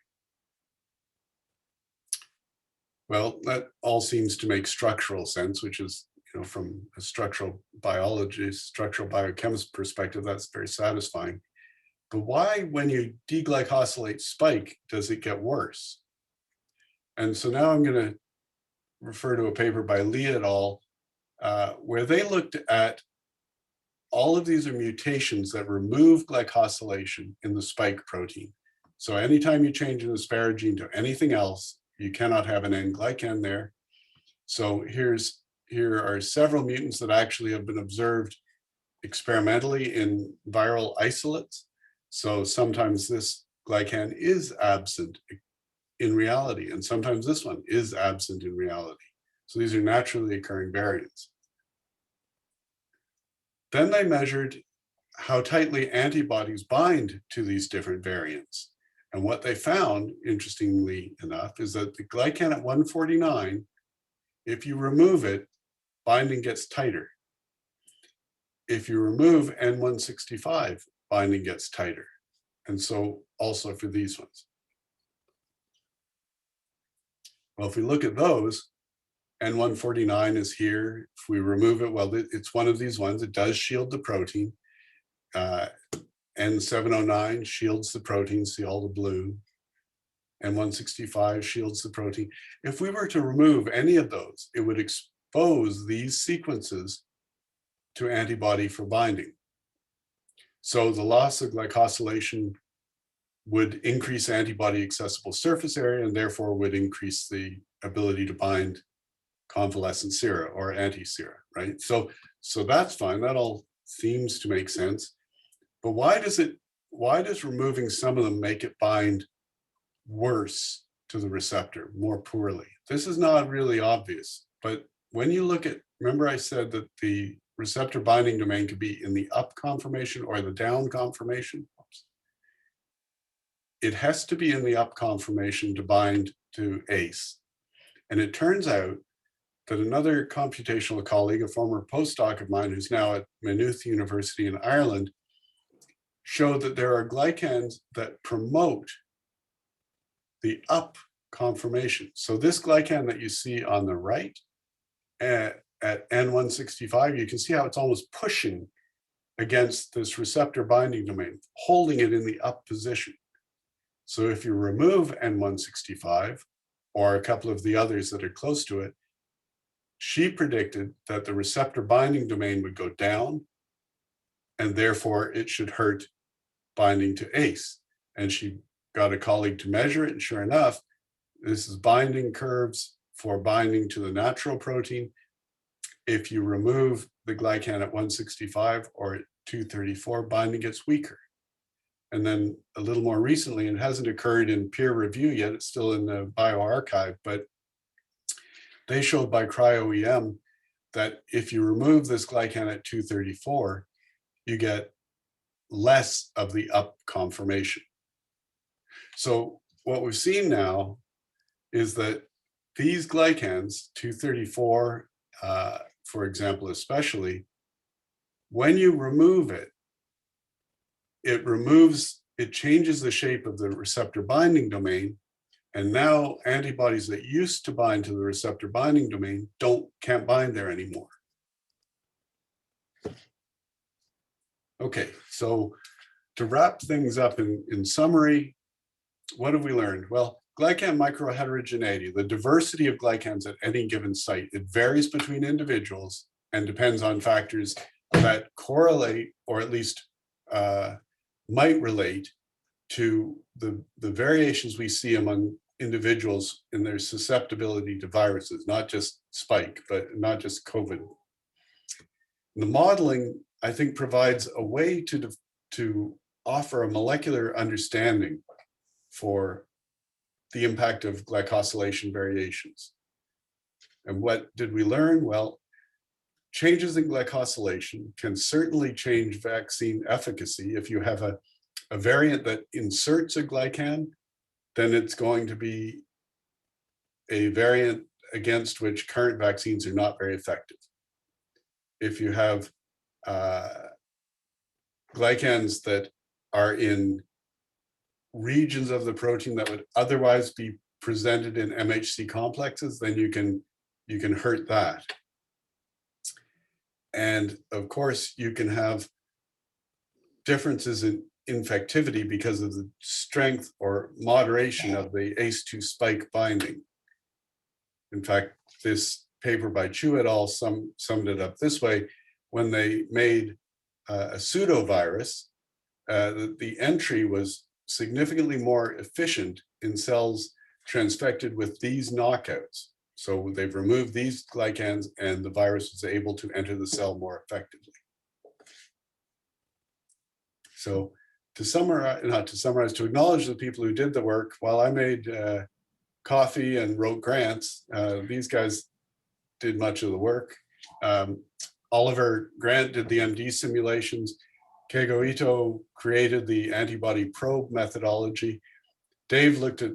Well, that all seems to make structural sense, which is, you know, from a structural biologist, structural biochemist perspective, that's very satisfying. But why, when you deglycosylate spike, does it get worse? And so now I'm going to refer to a paper by Lee et al., where they looked at all of these are mutations that remove glycosylation in the spike protein. So anytime you change an asparagine to anything else, you cannot have an N-glycan there. So here are several mutants that actually have been observed experimentally in viral isolates. So sometimes this glycan is absent in reality, and sometimes this one is absent in reality. So these are naturally occurring variants. Then they measured how tightly antibodies bind to these different variants. And what they found, interestingly enough, is that the glycan at 149, if you remove it, binding gets tighter. If you remove N165, binding gets tighter. And so also for these ones. Well, if we look at those, N149 is here. If we remove it, well, it's one of these ones. It does shield the protein. N709 shields the protein, see all the blue. N165 shields the protein. If we were to remove any of those, it would expose these sequences to antibody for binding. So the loss of glycosylation would increase antibody accessible surface area and therefore would increase the ability to bind convalescent sera or anti-sera, right? So that's fine. That all seems to make sense. But why does removing some of them make it bind worse to the receptor, more poorly? This is not really obvious, but when you look at, remember I said that the receptor binding domain could be in the up conformation or the down conformation. It has to be in the up conformation to bind to ACE. And it turns out that another computational colleague, a former postdoc of mine who's now at Maynooth University in Ireland, showed that there are glycans that promote the up conformation. So this glycan that you see on the right at N165, you can see how it's almost pushing against this receptor binding domain, holding it in the up position. So if you remove N165 or a couple of the others that are close to it, she predicted that the receptor binding domain would go down and therefore it should hurt binding to ACE. And she got a colleague to measure it, and sure enough, this is binding curves for binding to the natural protein. If you remove the glycan at 165 or at 234, binding gets weaker. And then a little more recently, it hasn't occurred in peer review yet, it's still in the bioarchive, but they showed by cryo-EM that if you remove this glycan at 234, you get less of the up conformation. So what we've seen now is that these glycans, 234, for example, especially, when you remove it, it changes the shape of the receptor binding domain. And now antibodies that used to bind to the receptor binding domain can't bind there anymore. Okay, so to wrap things up in summary, what have we learned? Well, glycan microheterogeneity, the diversity of glycans at any given site, it varies between individuals and depends on factors that correlate or at least might relate to the variations we see among individuals in their susceptibility to viruses, not just Spike, but not just COVID. The modeling, I think, provides a way to offer a molecular understanding for the impact of glycosylation variations. And what did we learn? Well, changes in glycosylation can certainly change vaccine efficacy. If you have a variant that inserts a glycan, then it's going to be a variant against which current vaccines are not very effective. If you have glycans that are in regions of the protein that would otherwise be presented in MHC complexes, then you can hurt that. And of course, you can have differences in infectivity because of the strength or moderation of the ACE2 spike binding. In fact, this paper by Chu et al. Summed it up this way: when they made a pseudovirus, the entry was significantly more efficient in cells transfected with these knockouts. So they've removed these glycans and the virus was able to enter the cell more effectively. So to summarize, to acknowledge the people who did the work, while I made coffee and wrote grants, these guys did much of the work. Oliver Grant did the MD simulations. Keigo Ito created the antibody probe methodology. Dave looked at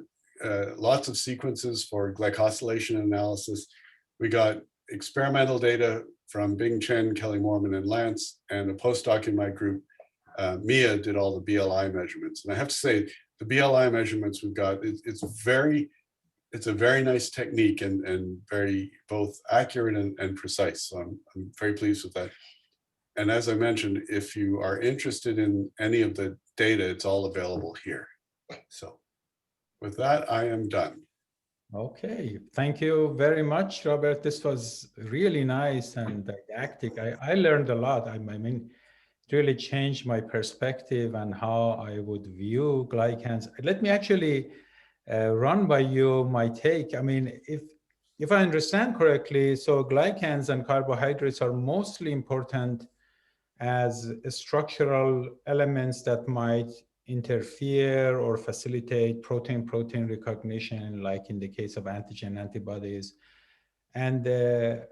lots of sequences for glycosylation analysis. We got experimental data from Bing Chen, Kelly Mormon, and Lance, and a postdoc in my group, Mia, did all the BLI measurements. And I have to say, the BLI measurements we've got, it's a very nice technique and very both accurate and precise. So I'm very pleased with that. And as I mentioned, if you are interested in any of the data, it's all available here. So with that, I am done. Okay, thank you very much, Robert. This was really nice and didactic. I learned a lot. I mean, it really changed my perspective and how I would view glycans. Let me actually run by you my take. I mean, if I understand correctly, so glycans and carbohydrates are mostly important as structural elements that might interfere or facilitate protein-protein recognition, like in the case of antigen antibodies. And the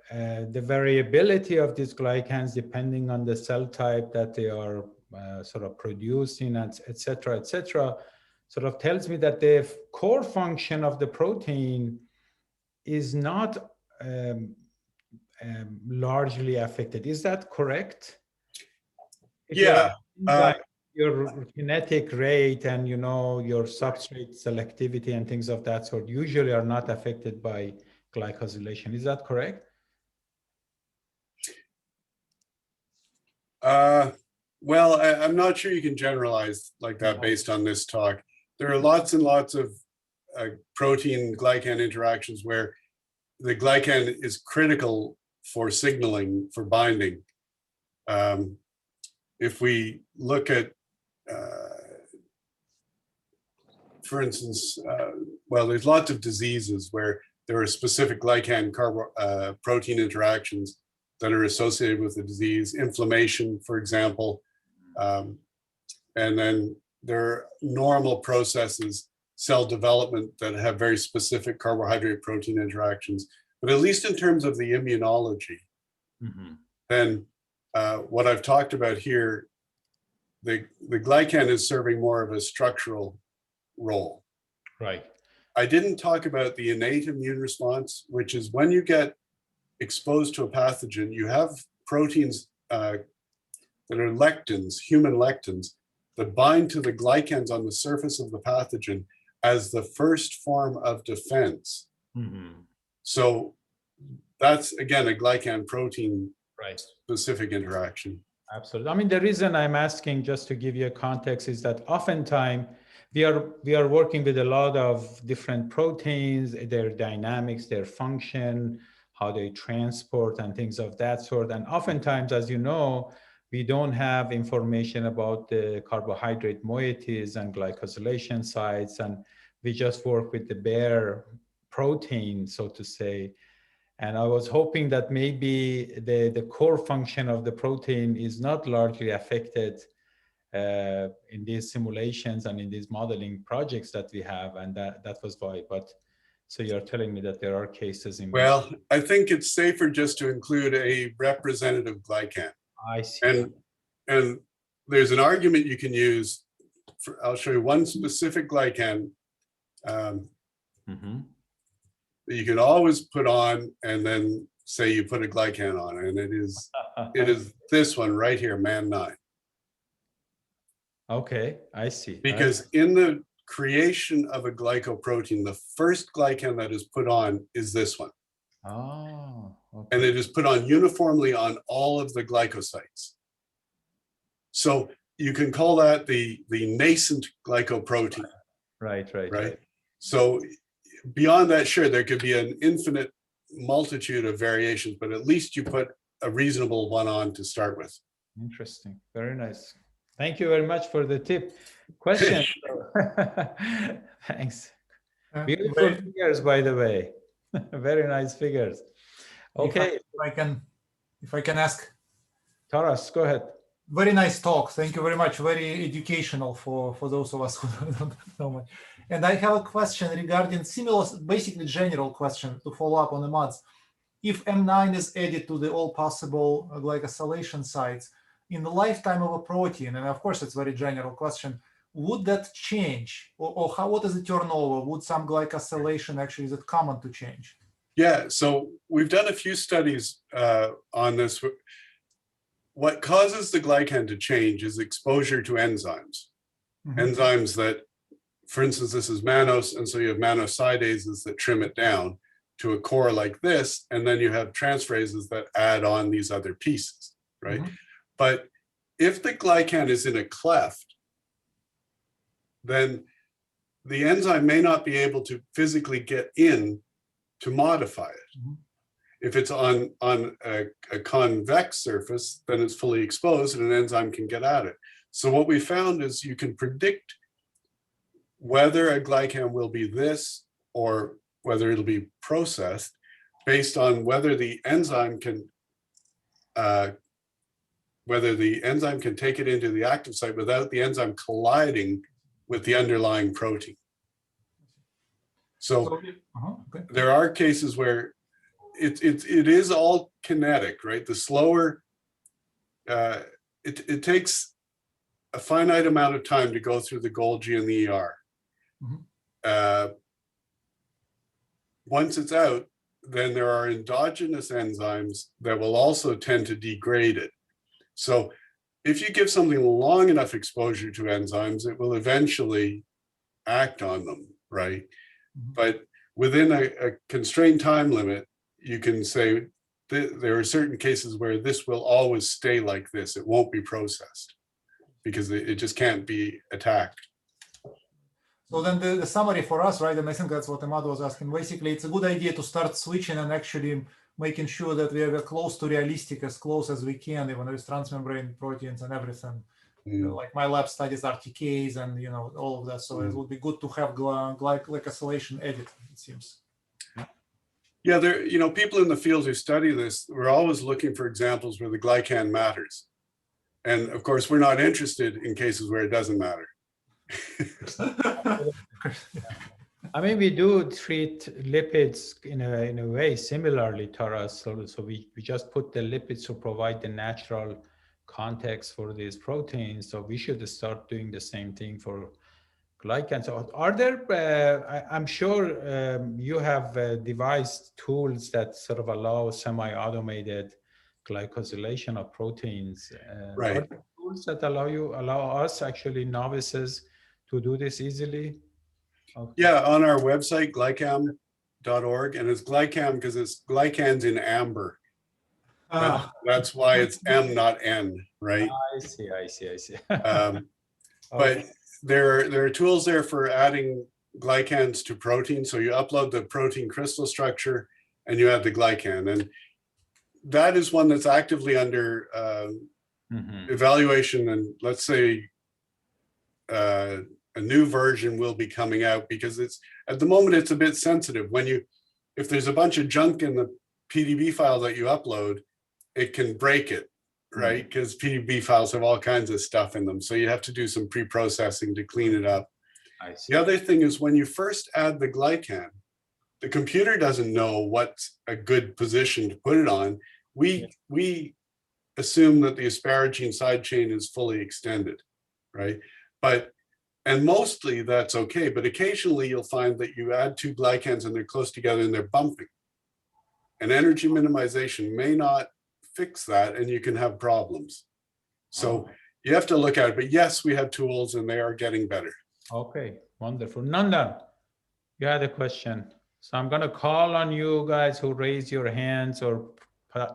variability of these glycans, depending on the cell type that they are sort of producing, and et cetera, sort of tells me that the core function of the protein is not largely affected. Is that correct? If Yeah. your kinetic rate and your substrate selectivity and things of that sort usually are not affected by glycosylation. Is that correct? Well, I'm not sure you can generalize like that based on this talk. There are lots and lots of protein-glycan interactions where the glycan is critical for signaling, for binding. If we look at, for instance, well, there's lots of diseases where there are specific glycan protein interactions that are associated with the disease, inflammation, for example. And then there are normal processes, cell development, that have very specific carbohydrate protein interactions. But at least in terms of the immunology, then what I've talked about here, the glycan is serving more of a structural role. Right. I didn't talk about the innate immune response, which is when you get exposed to a pathogen, you have proteins that are lectins, human lectins, that bind to the glycans on the surface of the pathogen as the first form of defense. So that's, again, a glycan protein specific interaction. Absolutely. I mean, the reason I'm asking, just to give you a context, is that oftentimes we are working with a lot of different proteins, their dynamics, their function, how they transport and things of that sort. And oftentimes, as you know, we don't have information about the carbohydrate moieties and glycosylation sites, and we just work with the bare protein, so to say. And I was hoping that maybe the core function of the protein is not largely affected in these simulations and in these modeling projects that we have, and that was why. But so you're telling me that there are cases in well, I think it's safer just to include a representative glycan. I see. And there's an argument you can use. I'll show you one specific glycan that you can always put on, and then say you put a glycan on, and it is this one right here, MAN9. Okay, I see. Because in the creation of a glycoprotein, the first glycan that is put on is this one. Oh, okay. And it is put on uniformly on all of the glycosites. So you can call that the nascent glycoprotein. Right. So beyond that, sure, there could be an infinite multitude of variations, but at least you put a reasonable one on to start with. Interesting. Very nice. Thank you very much for the tip. Question. Thanks. Beautiful figures, by the way. Very nice figures. Okay. If I can ask. Taras, go ahead. Very nice talk. Thank you very much. Very educational for those of us who don't know much. And I have a question regarding similar, basically general question to follow up on the mods. If M9 is added to the all possible glycosylation sites in the lifetime of a protein, and of course it's a very general question, would that change? Or how, what is the turnover? Would some glycosylation actually, is it common to change? Yeah, so we've done a few studies on this. What causes the glycan to change is exposure to enzymes. Enzymes that, for instance, this is mannose, and so you have mannosidases that trim it down to a core like this, and then you have transferases that add on these other pieces, right? But if the glycan is in a cleft, then the enzyme may not be able to physically get in to modify it. If it's on a convex surface, then it's fully exposed and an enzyme can get at it. So what we found is you can predict whether a glycan will be this or whether it'll be processed based on whether the enzyme can take it into the active site without the enzyme colliding with the underlying protein. So there are cases where it is all kinetic, right? The slower, it takes a finite amount of time to go through the Golgi and the ER. Mhm. Once it's out, then there are endogenous enzymes that will also tend to degrade it. So if you give something long enough exposure to enzymes, it will eventually act on them, right? Mhm. But within a constrained time limit, you can say there are certain cases where this will always stay like this. It won't be processed because it just can't be attacked. So then the summary for us, right? And I think that's what Ahmad was asking. Basically, it's a good idea to start switching and actually making sure that we are close to realistic, as close as we can, even with transmembrane proteins and everything. Like my lab studies RTKs and all of that. So it would be good to have glycosylation edit, it seems. Yeah, there, people in the field who study this, we're always looking for examples where the glycan matters. And of course, we're not interested in cases where it doesn't matter. I mean, we do treat lipids in a way similarly, Taras. So we just put the lipids to provide the natural context for these proteins. So we should start doing the same thing for glycans. So are there, I'm sure you have devised tools that sort of allow semi-automated glycosylation of proteins. Right. Are there tools that allow us, actually novices, to do this easily? Okay. Yeah, on our website, glycam.org, and it's glycam because it's glycans in amber. That's why it's M, not N, right? I see. But there are tools there for adding glycans to protein. So you upload the protein crystal structure and you add the glycan. And that is one that's actively under evaluation. And let's say a new version will be coming out because at the moment it's a bit sensitive. If there's a bunch of junk in the PDB file that you upload, it can break it, right? Because PDB files have all kinds of stuff in them. So you have to do some pre-processing to clean it up. I see. The other thing is when you first add the glycan, the computer doesn't know what's a good position to put it on. We assume that the asparagine side chain is fully extended, right? And mostly that's okay, but occasionally you'll find that you add two glycans and they're close together and they're bumping. And energy minimization may not fix that and you can have problems. So you have to look at it, but yes, we have tools and they are getting better. Okay, wonderful. Nandan, you had a question. So I'm gonna call on you guys who raise your hands or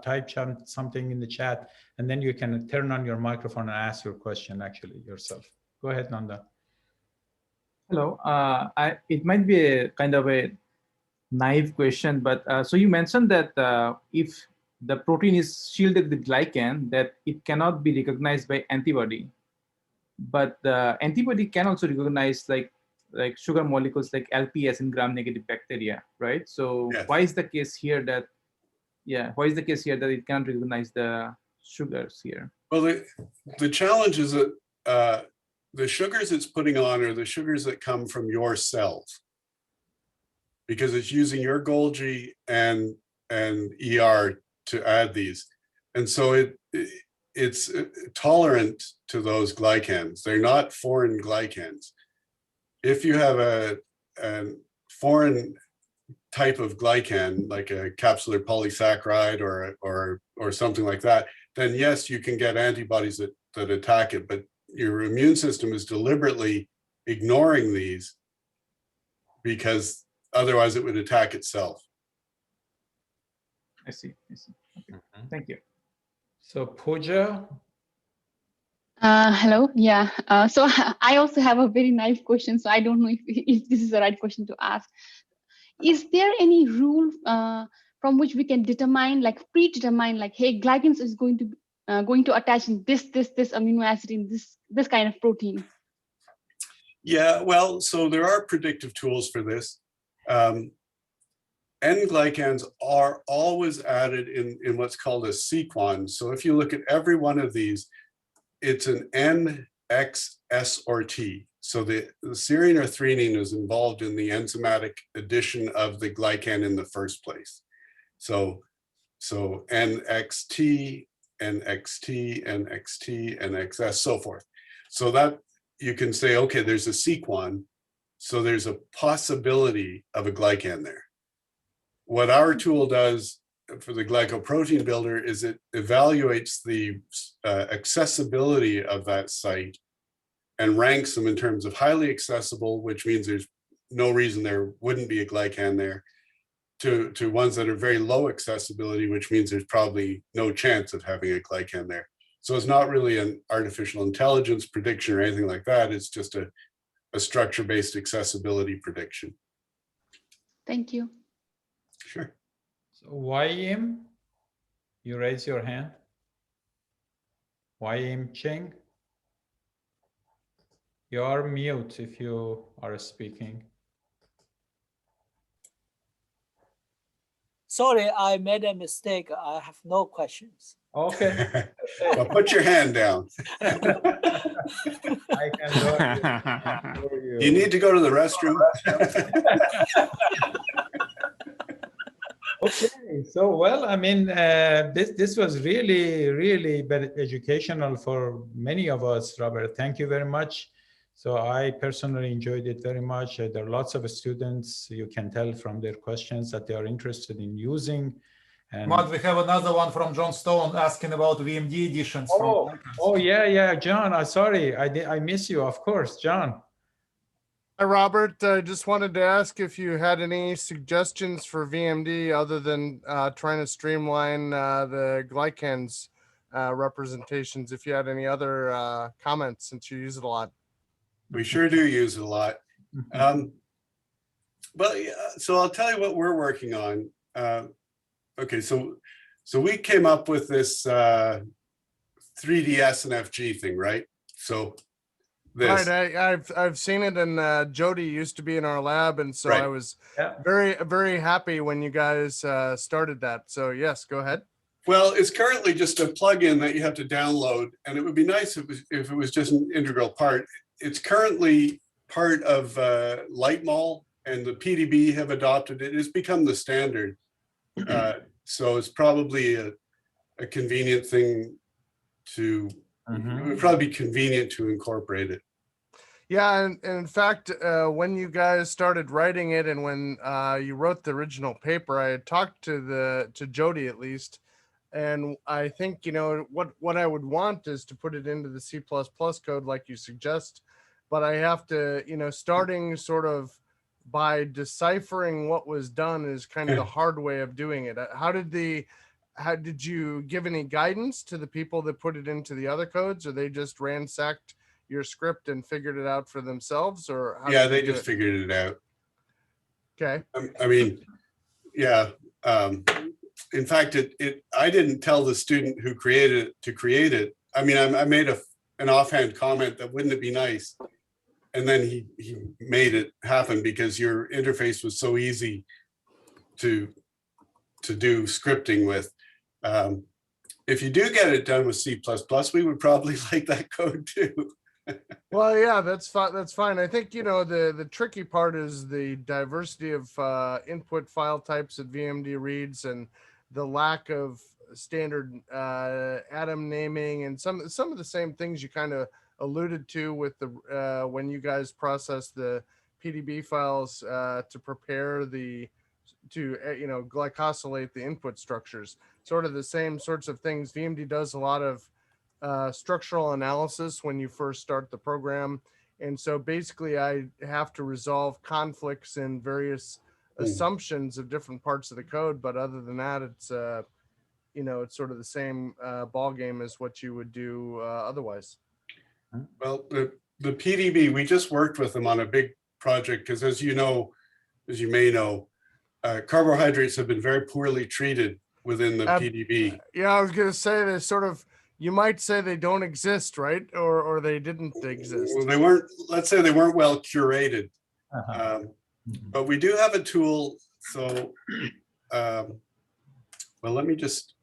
type something in the chat, and then you can turn on your microphone and ask your question actually yourself. Go ahead, Nandan. Hello, it might be a kind of a naive question, but so you mentioned that if the protein is shielded with glycan, that it cannot be recognized by antibody, but the antibody can also recognize like sugar molecules like LPS in gram-negative bacteria, right? So yes. Why is the case here that it can't recognize the sugars here? Well, the challenge is that the sugars it's putting on are the sugars that come from your cells, because it's using your Golgi and ER to add these. And so it's tolerant to those glycans. They're not foreign glycans. If you have a foreign type of glycan, like a capsular polysaccharide or something like that, then yes, you can get antibodies that attack it, but your immune system is deliberately ignoring these because otherwise it would attack itself. I see. Okay. Thank you. So Pooja? Hello. Yeah. So I also have a very naive question. So I don't know if this is the right question to ask. Is there any rule from which we can determine, like predetermine, like, hey, glycans is going to attach in this amino acid in this kind of protein? Yeah, well, so there are predictive tools for this. N-glycans are always added in what's called a sequence. So if you look at every one of these, it's an N, X, S, or T. So the serine or threonine is involved in the enzymatic addition of the glycan in the first place. So NXT, NXT, NXT, NXS, so forth. So that you can say, okay, there's a sequon, so there's a possibility of a glycan there. What our tool does for the glycoprotein builder is it evaluates the accessibility of that site and ranks them in terms of highly accessible, which means there's no reason there wouldn't be a glycan there, to ones that are very low accessibility, which means there's probably no chance of having a glycan there. So it's not really an artificial intelligence prediction or anything like that. It's just a structure-based accessibility prediction. Thank you. Sure. So YM, you raise your hand. YM Cheng. You are mute if you are speaking. Sorry, I made a mistake. I have no questions. Okay. Well, put your hand down. I can do it. You need to go to the restroom. Okay, so well, I mean, this was really educational for many of us, Robert. Thank you very much. So I personally enjoyed it very much. There are lots of students, you can tell from their questions that they are interested in using. And Matt, we have another one from John Stone asking about VMD editions. Yeah, John, sorry, I miss you, of course, John. Hi, Robert. I just wanted to ask if you had any suggestions for VMD other than trying to streamline the Glycans representations, if you had any other comments since you use it a lot. We sure do use it a lot. Well, yeah, so I'll tell you what we're working on. Okay, so we came up with this 3D SNFG thing, right? So this. Right, I've seen it, and Jody used to be in our lab, and so Right. I was very happy when you guys started that. So yes, go ahead. Well, it's currently just a plugin that you have to download, and it would be nice if it was just an integral part. It's currently part of Lightmol, and the PDB have adopted it. It's become the standard. So it's probably a convenient thing to, it would probably be convenient to incorporate it. Yeah, and in fact, when you guys started writing it, and when you wrote the original paper, I had talked to Jody at least, and I think, you know, what I would want is to put it into the C++ code like you suggest, but I have to, you know, starting sort of by deciphering what was done is kind of the hard way of doing it. How did you give any guidance to the people that put it into the other codes, or they just ransacked your script and figured it out for themselves, or how Yeah, they just figured it out. Okay. I mean, yeah. In fact, I didn't tell the student who created it to create it. I mean, I made an offhand comment that wouldn't it be nice, and then he made it happen because your interface was so easy to do scripting with. If you do get it done with C++, we would probably like that code too. Well, yeah, that's fine. That's fine. I think, you know, the tricky part is the diversity of input file types that VMD reads, and the lack of standard atom naming, and some of the same things you kind of alluded to with the when you guys process the PDB files to prepare you know, glycosylate the input structures. Sort of the same sorts of things. VMD does a lot of structural analysis when you first start the program, and so basically I have to resolve conflicts in various assumptions of different parts of the code, but other than that, it's you know, it's sort of the same ball game as what you would do otherwise. Well, the PDB, we just worked with them on a big project because, as you know, as you may know, carbohydrates have been very poorly treated within the PDB. Yeah, I was going to say they sort of, you might say they don't exist, right? Or they didn't exist. Well, they weren't, let's say they weren't well curated. But we do have a tool. So, well, let me just,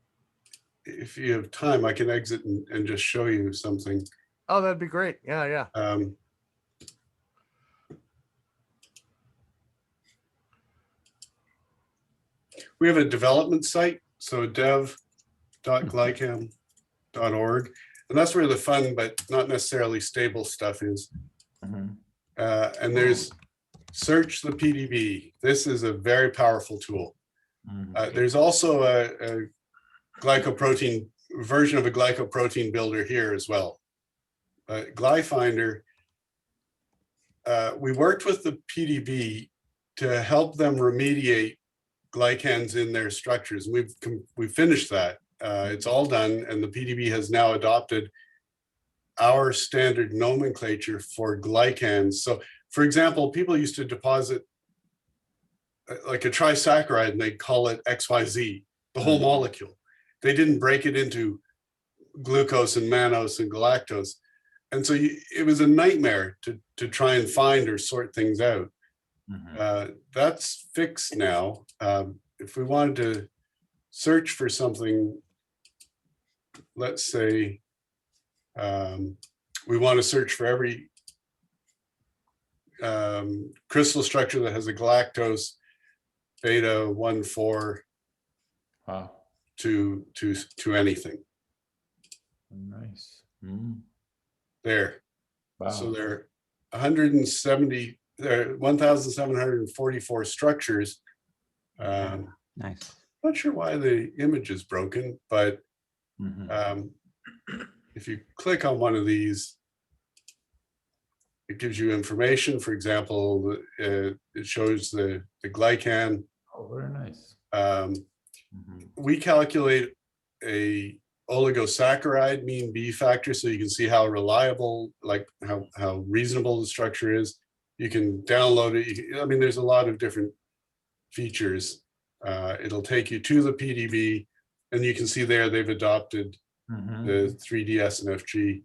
if you have time, I can exit and just show you something. Oh, that'd be great. Yeah. we have a development site, so dev.glycam.org, and that's where the fun but not necessarily stable stuff is. Mhm. And there's search the PDB. This is a very powerful tool. There's also a glycoprotein version of a glycoprotein builder here as well. Glyfinder, we worked with the PDB to help them remediate glycans in their structures. We've finished that. It's all done, and the PDB has now adopted our standard nomenclature for glycans. So, for example, people used to deposit like a trisaccharide and they'd call it XYZ, the whole molecule. They didn't break it into glucose and mannose and galactose. And so it was a nightmare to try and find or sort things out. That's fixed now. If we wanted to search for something, let's say we want to search for every crystal structure that has a galactose beta 1,4 to anything. Nice. There. Wow. So there are 1,744 structures. Nice. Not sure why the image is broken, but if you click on one of these, it gives you information. For example, it shows the glycan. Oh, very nice. We calculate a oligosaccharide mean B factor, so you can see how reliable, like how reasonable the structure is. You can download it. I mean, there's a lot of different features. It'll take you to the PDB, and you can see there they've adopted the 3D SNFG.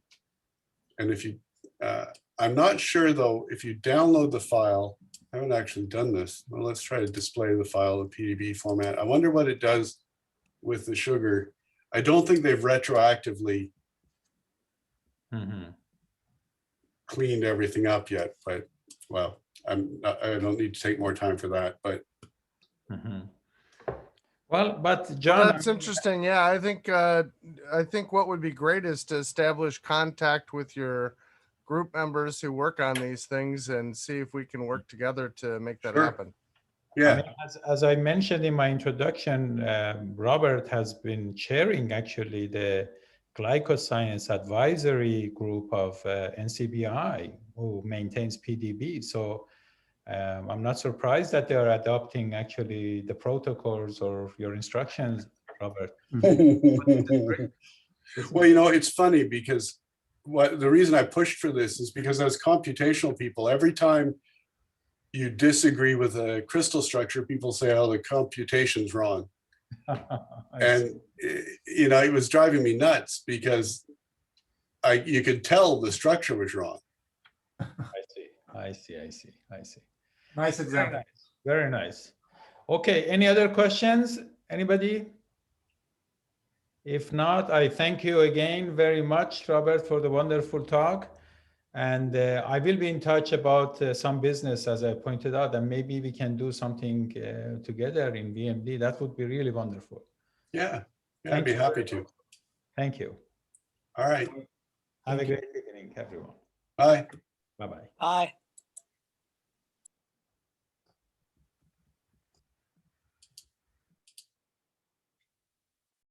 And if you, I'm not sure though, if you download the file, I haven't actually done this. Well, let's try to display the file in PDB format. I wonder what it does with the sugar. I don't think they've retroactively cleaned everything up yet, but well, I don't need to take more time for that, but. Well, but John, That's interesting. Yeah, I think what would be great is to establish contact with your group members who work on these things and see if we can work together to make that happen. Yeah. I mean, as I mentioned in my introduction, Robert has been chairing actually the Glycoscience Advisory Group of NCBI, who maintains PDB. So I'm not surprised that they are adopting actually the protocols or your instructions, Robert. Well, you know, it's funny because the reason I pushed for this is because as computational people, every time you disagree with a crystal structure, people say, oh, the computation's wrong. And, you know, it was driving me nuts because you could tell the structure was wrong. I see. Nice example. Very nice. Okay, any other questions? Anybody? If not, I thank you again very much, Robert, for the wonderful talk. And I will be in touch about some business, as I pointed out, and maybe we can do something together in VMD. That would be really wonderful. Yeah, I'd be happy to. Thank you. All right. Have a great evening, everyone. Bye. Bye-bye. Bye.